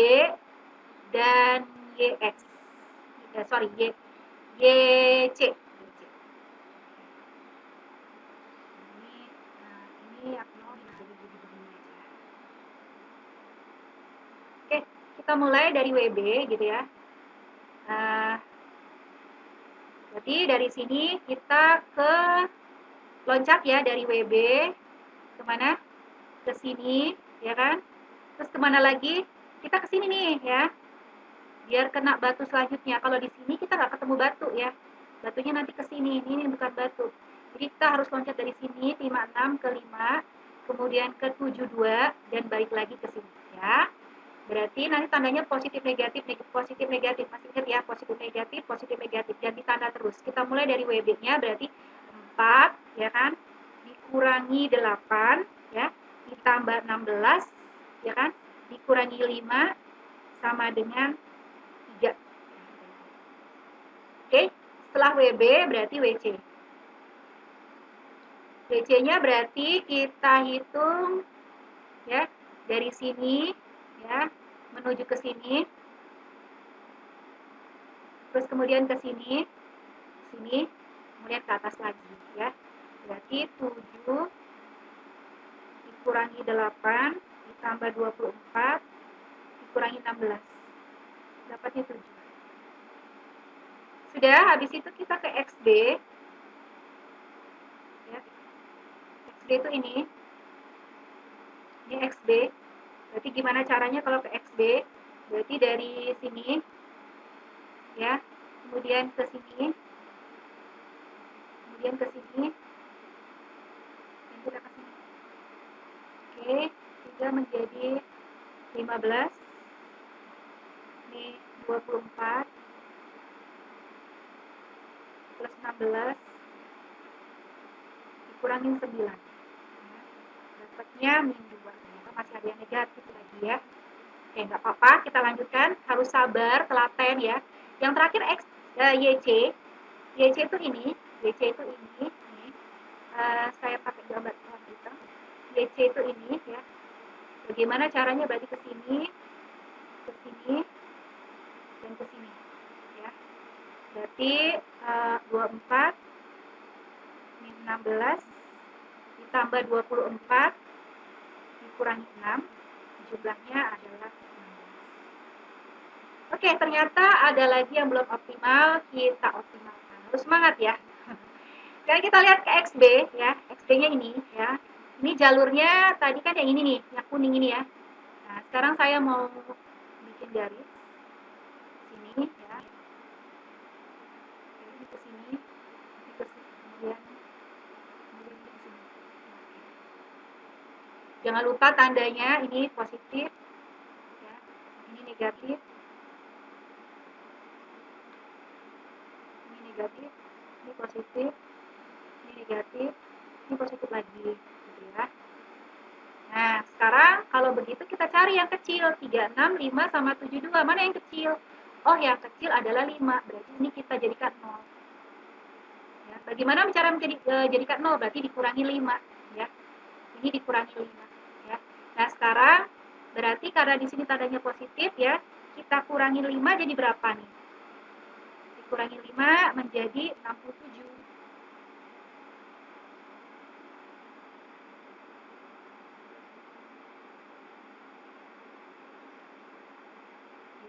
dan YX. Sorry, YC. Ini aku mau jadi begini aja. Oke, kita mulai dari WB gitu ya. Jadi dari sini kita ke loncat ya dari WB kemana? Ke sini, ya kan? Terus kemana lagi? Kita ke sini nih ya. Biar kena batu selanjutnya. Kalau di sini kita nggak ketemu batu ya. Batunya nanti ke sini. Ini bukan batu. Jadi kita harus loncat dari sini 56 ke 5, kemudian ke 72 dan balik lagi ke sini ya. Berarti nanti tandanya positif negatif positif negatif. Masih ingat ya, positif negatif dan ditanda terus. Kita mulai dari WB-nya berarti 4 ya kan? Dikurangi 8 ya, ditambah 16 ya kan? Dikurangi 5 sama dengan 3. Oke, setelah WB berarti WC. WC-nya berarti kita hitung ya dari sini ya menuju ke sini. Terus kemudian ke sini, sini, kemudian ke atas lagi ya. Berarti 7 dikurangi 8 ditambah 24 dikurangi 16. Dapatnya 7. Sudah, habis itu kita ke XB. Ya. XB itu ini. Ini XB. Berarti gimana caranya kalau ke XB? Berarti dari sini ya, kemudian ke sini. Kemudian ke sini. Dan kita ke sini. Oke, 3 menjadi 15. Ini 24 plus 16 dikurangin 9. Dapatnya min 2. Masih ada yang negatif lagi ya. Oke, nggak apa-apa, kita lanjutkan. Harus sabar, telaten ya. Yang terakhir YC. YC itu ini. YC itu ini. Saya pakai gambar warna hitam. YC itu ini ya. Bagaimana caranya? Berarti ke sini, dan ke sini. Ya. Berarti 24 min 16 ditambah 24 dikurangi 6, jumlahnya adalah 16. Oke, ternyata ada lagi yang belum optimal, kita optimalkan. Harus semangat ya. Sekarang kita lihat ke XB ya, XB-nya ini ya. Ini jalurnya tadi kan yang ini nih, yang kuning ini ya. Nah, sekarang saya mau bikin garis sini ya. Ini ke sini, ini ke sini, kemudian ke sini. Jangan lupa tandanya ini positif ya. Ini negatif. Ini negatif, ini positif, ini negatif, ini positif lagi gitu ya. Nah, sekarang kalau begitu kita cari yang kecil, 36, 5 sama 72. Mana yang kecil? Oh, yang kecil adalah 5. Berarti ini kita jadikan 0. Ya, bagaimana cara jadikan 0? Berarti dikurangi 5 ya. Ini dikurangi 5 ya. Nah, sekarang berarti karena di sini tandanya positif ya, kita kurangi 5 jadi berapa nih? Dikurangi 5 menjadi 67.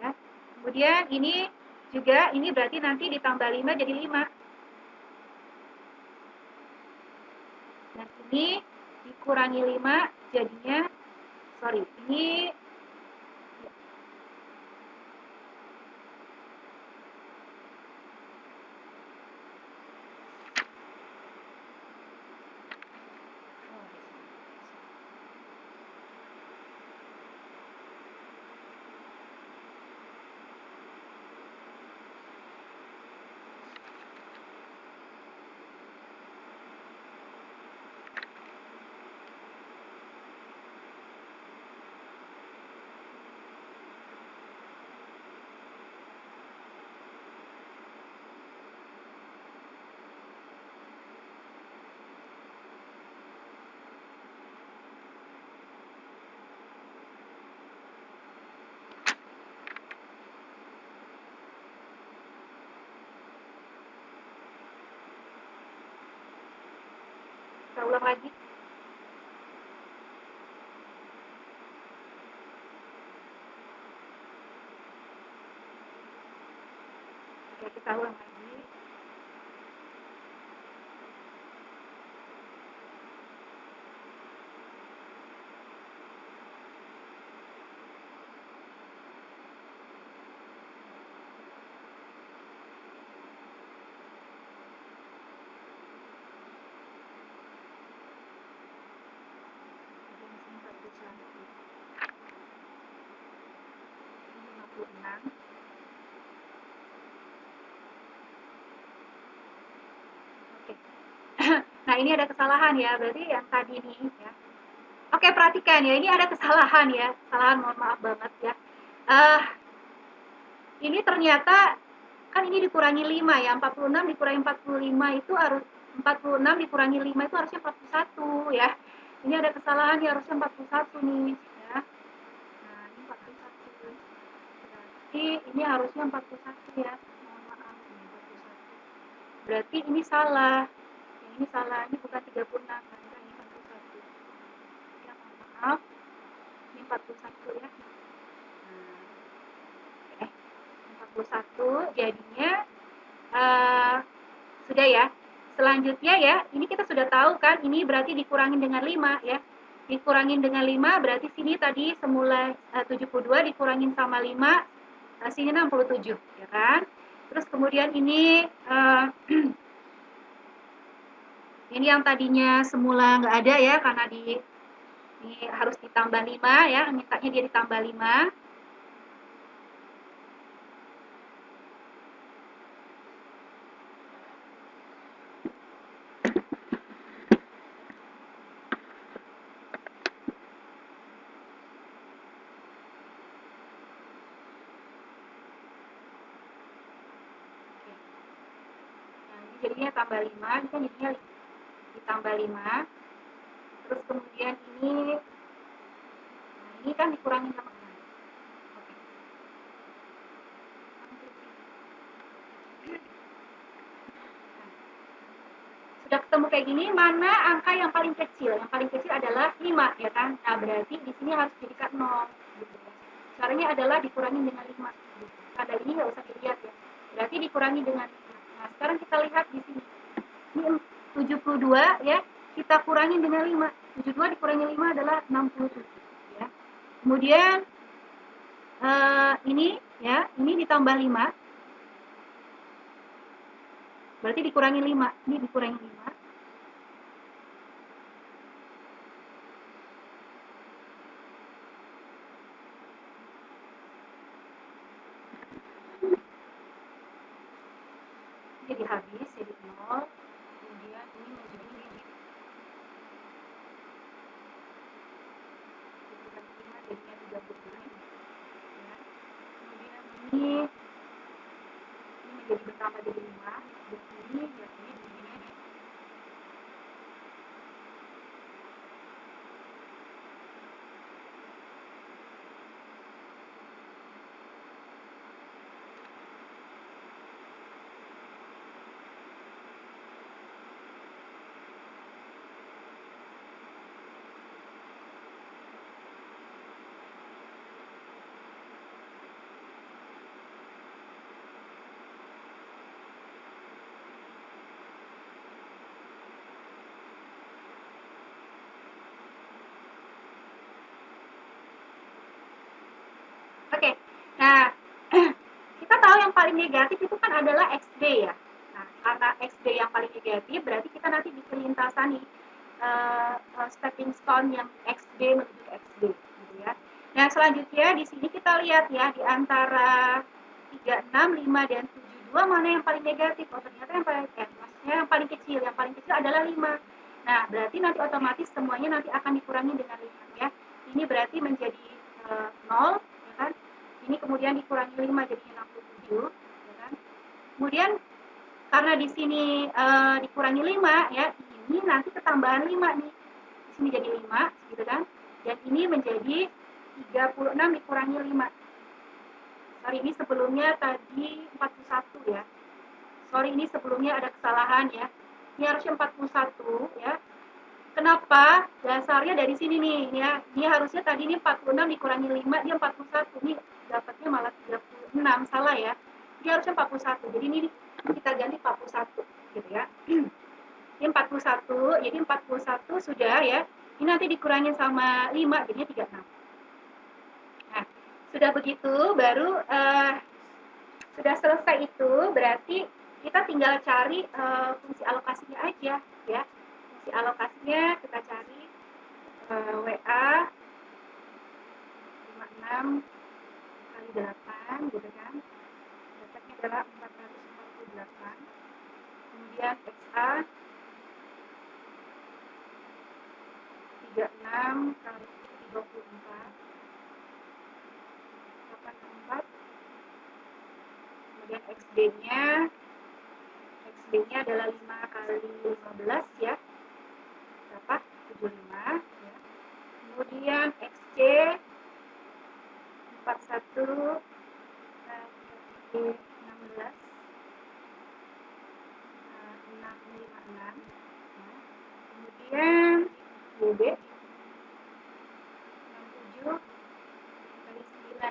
Ya. Kemudian ini juga, ini berarti nanti ditambah 5 jadi 5. Dan ini dikurangi 5 jadinya, sorry, ini Kita ulang lagi. Oke, kita ulang lagi. Nah, ini ada kesalahan ya, berarti yang tadi nih ya. Oke, perhatikan ya, ini ada kesalahan ya, kesalahan, mohon maaf banget ya. Ini ternyata kan ini dikurangi 5 ya, 46 dikurangi 45 itu harus 46 dikurangi 5 itu harusnya 41 ya. Ini ada kesalahan ya, harusnya 41 nih ya. Nah, ini 41. Berarti ini harusnya 41 ya. Mohon maaf, ini 41. Berarti ini salah. Ini salah, ini bukan 36, karena ini 41. Ya, mohon maaf. Ini 41 ya. Nah, 41 jadinya sudah ya. Selanjutnya ya, ini kita sudah tahu kan, ini berarti dikurangin dengan 5 ya. Dikurangin dengan 5 berarti sini tadi semula 72 dikurangin sama 5, sini 67 ya kan. Terus kemudian ini ini yang tadinya semula nggak ada ya, karena ini harus ditambah 5 ya, mintanya dia ditambah 5. Jadinya tambah 5, ini kan jadinya ditambah 5. Terus kemudian ini kan dikurangin sama 6. Sudah ketemu kayak gini, mana angka yang paling kecil? Yang paling kecil adalah 5 ya kan. Nah, berarti di sini harus jadikan 0 gitu ya. Caranya adalah dikurangi dengan 5 gitu. Pada ini nggak usah dilihat ya. Berarti dikurangi dengan 5. Nah, sekarang kita lihat di sini. Ini 72 ya, kita kurangin dengan 5. 72 dikurangi 5 adalah 67 ya. Kemudian ini ya, ini ditambah 5. Berarti dikurangi 5. Ini dikurangi 5. Jadi habis, jadi 0. Kemudian ini menjadi 5 jadinya 32 ya. Kemudian ini menjadi bertambah jadi 5. Dan ini jadinya begini. Oke, nah kita tahu yang paling negatif itu kan adalah XD ya. Nah, karena XD yang paling negatif, berarti kita nanti bikin lintasan nih, stepping stone yang XD menuju ke XD, gitu ya. Nah, selanjutnya di sini kita lihat ya, di antara 36, 5, dan 72, mana yang paling negatif? Oh, ternyata maksudnya yang paling kecil. Yang paling kecil adalah 5. Nah, berarti nanti otomatis semuanya nanti akan dikurangi dengan 5 ya. Ini berarti menjadi 0, ya kan? Ini kemudian dikurangi 5 jadi 67, ya kan? Kemudian karena di sini dikurangi 5 ya, ini nanti ketambahan 5 nih. Di sini jadi 5, gitu kan? Dan ini menjadi 36 dikurangi 5. Sorry, ini sebelumnya tadi 41 ya. Sorry, ini sebelumnya ada kesalahan ya. Ini harusnya 41 ya. Kenapa? Dasarnya dari sini nih ya. Ini harusnya tadi ini 46 dikurangi 5 dia 41. Nih dapatnya malah 36. Salah ya. Dia harusnya 41. Jadi ini kita ganti 41 gitu ya. Ini 41, jadi 41 sudah ya. Ini nanti dikurangin sama 5 jadinya 36. Nah, sudah begitu baru sudah selesai itu berarti kita tinggal cari fungsi alokasinya aja ya. Fungsi alokasinya kita cari WA 56 kali 8 gitu kan. Dapatnya adalah 448. Kemudian XA 36 kali 34 84. Kemudian XB-nya adalah 5 kali 15 ya. Berapa? 75 ya. Kemudian XC 41 kali 16 656 ya. Kemudian YB 67 kali 9 ya.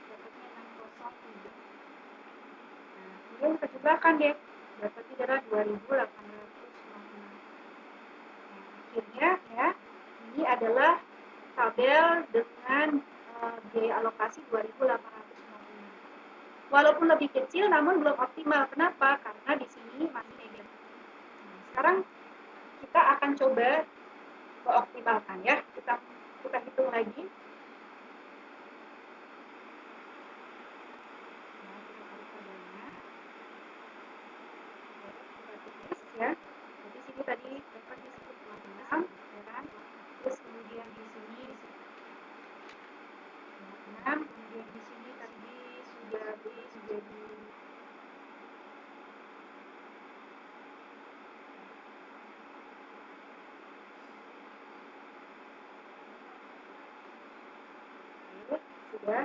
Dapatnya 603. Nah, kemudian kita cobakan deh. Dapatnya adalah 2856. Nah, akhirnya ya, ini adalah tabel dengan biaya alokasi 2856. Walaupun lebih kecil namun belum optimal. Kenapa? Karena di sini masih negatif. Nah, sekarang kita akan coba mengoptimalkan ya. Kita hitung lagi. Nah, kita tarik tabelnya. Kita tulis ya. Jadi sini tadi dapat disebut 26 ya kan. Terus kemudian di sini 6, kemudian di sini tadi sudah menjadi sudah.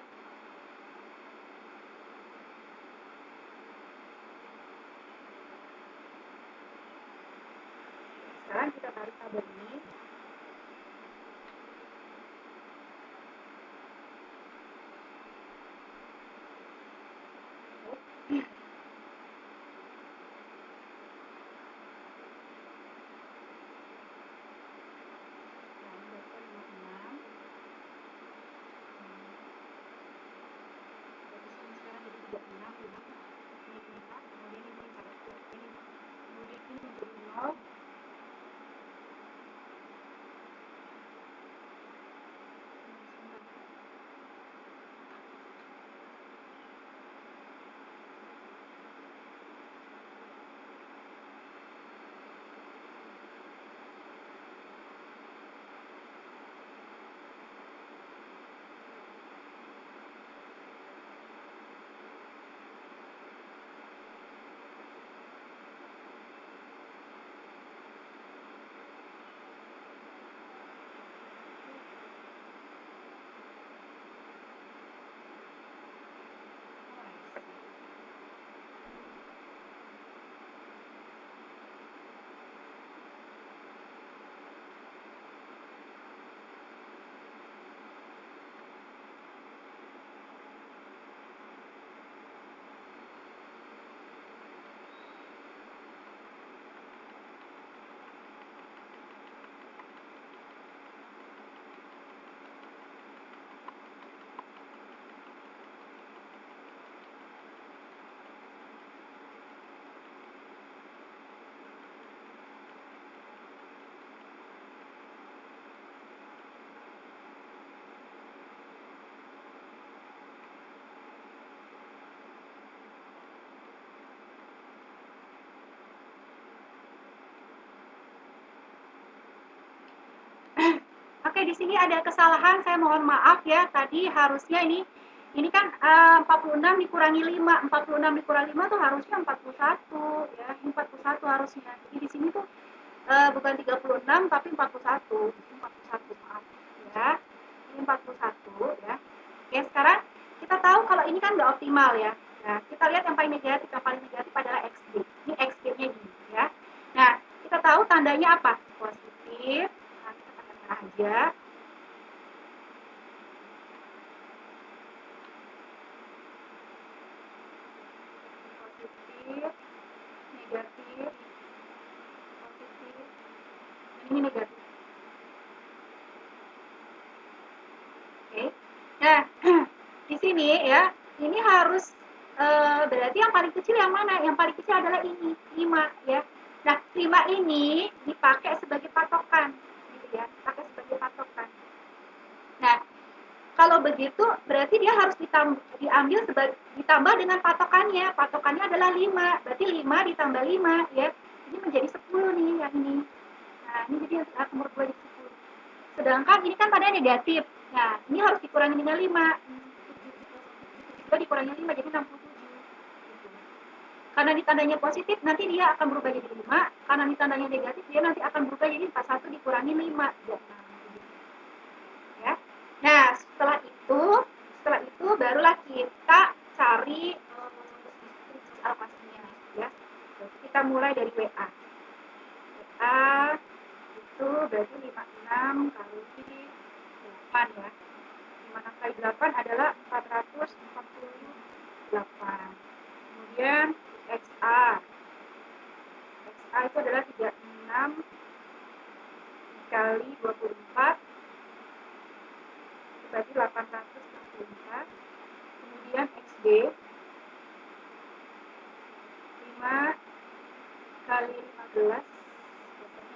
Sekarang kita tarik tabel ini. Oke, di sini ada kesalahan, saya mohon maaf ya. Tadi harusnya ini kan 46 dikurangi 5. 46 dikurangi 5 tuh harusnya 41 ya. Ini 41 harusnya. Jadi di sini tuh bukan 36 tapi 41. Ini 41, maaf ya. Ini 41 ya. Oke, sekarang kita tahu kalau ini kan nggak optimal ya. Nah, kita lihat yang paling negatif. Yang paling negatif adalah XB. Ini XB-nya gini ya. Nah, kita tahu tandanya apa? Positif. positif. Nah, kita pakai merah aja. Positif, negatif, positif, dan ini negatif. Oke. Nah, di sini ya, ini harus berarti yang paling kecil yang mana? Yang paling kecil adalah ini, 5 ya. Nah, 5 ini dipakai sebagai patokan, gitu ya, dipakai sebagai patokan. Nah, kalau begitu berarti dia harus diambil ditambah dengan patokannya. Patokannya adalah 5. Berarti 5 ditambah 5 ya. Ini menjadi 10 nih yang ini. Nah, ini jadi nomor 2 jadi 10. Sedangkan ini kan tandanya negatif. Nah, ini harus dikurangi dengan 5. 7 dikurangi 5 jadi 67. Karena ini tandanya positif, nanti dia akan berubah jadi 5. Karena ini tandanya negatif, dia nanti akan berubah jadi 41 dikurangi 5. Ya. Nah, setelah itu barulah kita cari alokasinya ya. Jadi kita mulai dari WA. WA itu berarti 56 kali 8 ya. 56 kali 8 adalah 448. Kemudian XA. XA itu adalah 36 kali 24 berarti 864. Kemudian XB 5 kali 15 berarti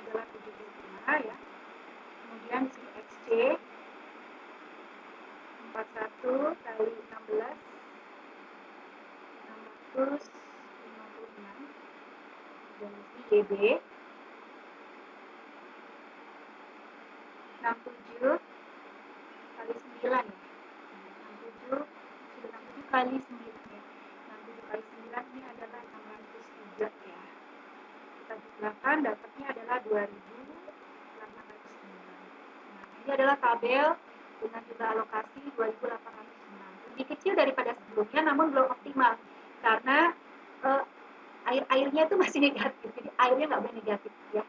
adalah 75 ya. Kemudian di sini XC 41 kali 16 656. Dan di sini YB 67 kali 9 ya. 67 kali 9 ya. 67 kali 9 ini adalah 603 ya. Kita jumlahkan dapatnya adalah 2809. Nah, ini adalah tabel dengan jumlah alokasi 2806. Lebih kecil daripada sebelumnya namun belum optimal karena airnya itu masih negatif. Jadi airnya nggak boleh negatif ya.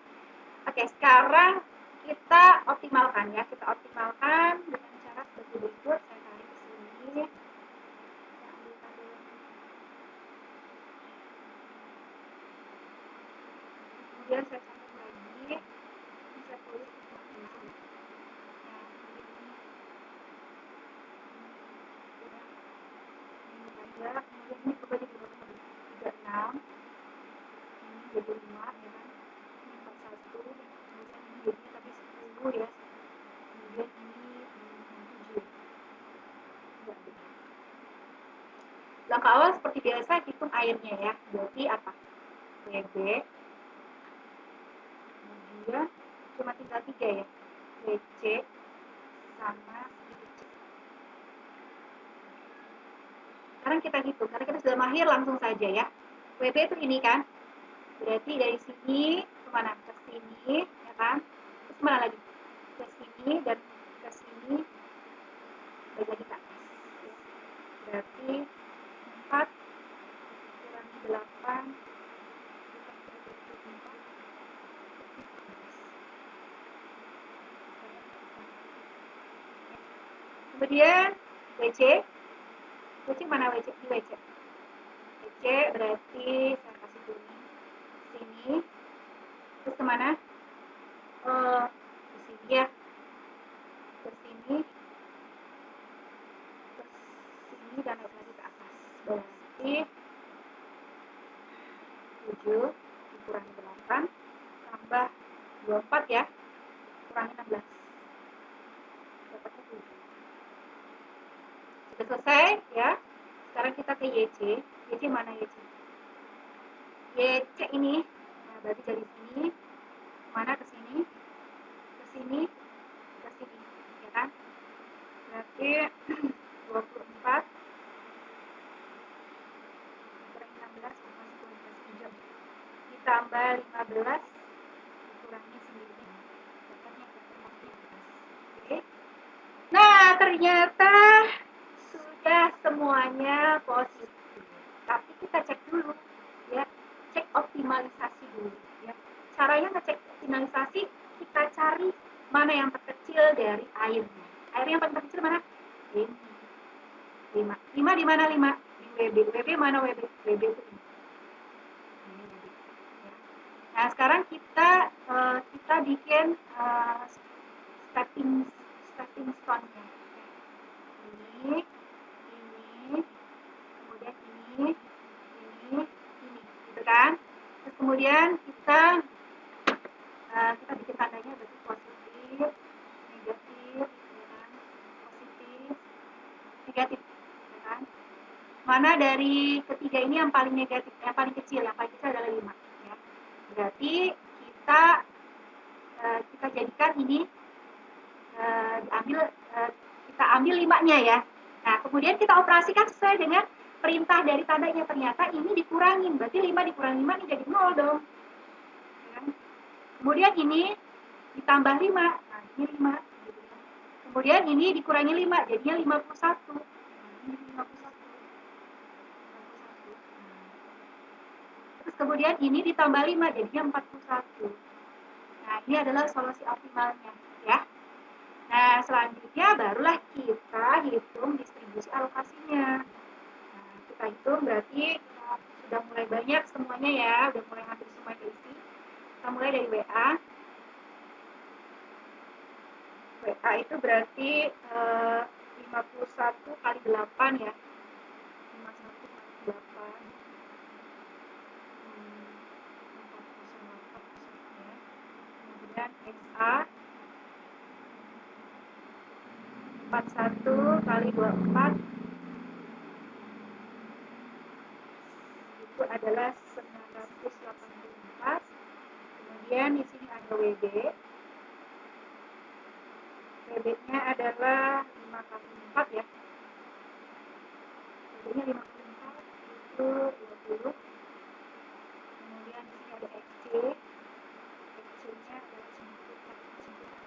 Oke, sekarang kita optimalkan ya. Kita optimalkan dengan cara seperti berikut. Saya tarik ke sini. Kemudian saya catat lagi. Ini saya tulis optimal. Kemudian ini berubah jadi 36. Ini jadi 5 ya kan. Ini 41. Kemudian ini jadinya tapi 10 ya. Kemudian ini 7. Langkah awal seperti biasa hitung airnya ya. Berarti apa? WB. Kemudian cuma tinggal 3 ya. WC sama IC. Sekarang kita hitung. Karena kita sudah mahir langsung saja ya. WB itu ini kan. Berarti dari sini kemana? Ke sini ya kan. Terus kemana lagi? Ke sini dan ke sini. Balik lagi ke atas. Berarti 4 kurangi 8 kemudian WC mana WC? Di WC berarti saya kasih kuning sini terus kemana? Ke sini ya, ke sini dan naik lagi ke atas. Berarti 7 dikurangi 8 tambah 24 ya, kurangi 16 dapatnya 7. Sudah selesai ya. Sekarang kita ke YC. YC mana YC? YC ini. Nah, berarti dari sini mana ke sini? Ke sini, ke sini, ya kan? Berarti 24 kurangi 16 masih 12 ditambah 15 dikurangi 9 dapatnya 14. Oke. Nah, ternyata sudah semuanya positif. Tapi kita cek dulu ya, cek optimalisasi dulu ya. Caranya ngecek optimalisasi, kita cari mana yang terkecil dari airnya. Air yang paling terkecil mana? Ini. 5. 5 di mana 5? Di WB. WB mana WB? WB itu ini. Ini WB. Ya. Nah, sekarang kita bikin stepping stone-nya. Ini, kemudian ini, gitu kan? Terus kemudian kita bikin tandanya berarti positif, negatif, ya kan? Positif, negatif, ya kan? Mana dari ketiga ini yang paling negatif, yang paling kecil adalah 5. Ya. Berarti kita jadikan ini kita ambil 5-nya ya. Nah, kemudian kita operasikan sesuai dengan perintah dari tandanya. Ternyata ini dikurangin, berarti 5 dikurangi 5 ini jadi 0 dong. Ya. Kemudian ini ditambah 5, nah ini 5. Kemudian ini dikurangi 5, jadinya 51. Nah, ini 51. Terus kemudian ini ditambah 5, jadinya 41. Nah, ini adalah solusi optimalnya, ya. Nah, selanjutnya barulah kita hitung distribusi alokasinya. Nah, kita hitung berarti sudah mulai banyak semuanya ya, udah mulai hampir semua diisi. Kita mulai dari WA. WA itu berarti 51 kali 8 ya. 51 kali 8. 408 ya. Kemudian XA 41 kali 24 itu adalah 984. Kemudian di sini ada WB. WB-nya adalah 5 kali 4 ya. WB-nya 5 kali 4 itu 20. Kemudian di sini ada XC. XC-nya adalah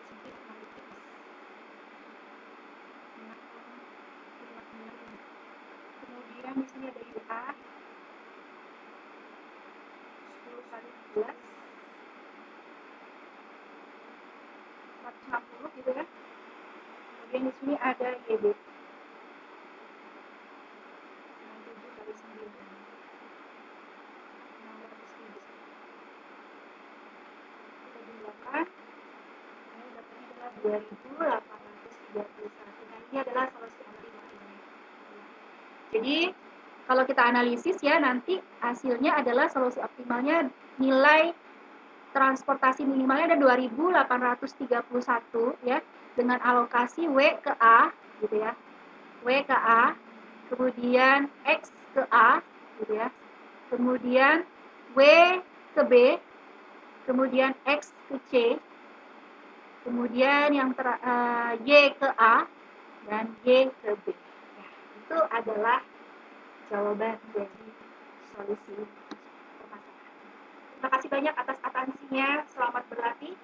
9 kali 9. Kemudian di sini ada UA 10 kali 16 160 gitu ya. Kemudian di sini ada YB 7 kali 9 600.000. Kita jumlahkan, ini dapatnya adalah 2.831. Nah, ini adalah solusi optimalnya. Jadi kalau kita analisis ya, nanti hasilnya adalah solusi optimalnya nilai transportasi minimalnya ada 2.831 ya, dengan alokasi W ke A gitu ya. W ke A, kemudian X ke A gitu ya. Kemudian W ke B, kemudian X ke C, kemudian yang Y ke A dan Y ke B. Ya, itu adalah jawaban dari solusi permasalahan. Terima kasih banyak atas atensinya. Selamat berlatih.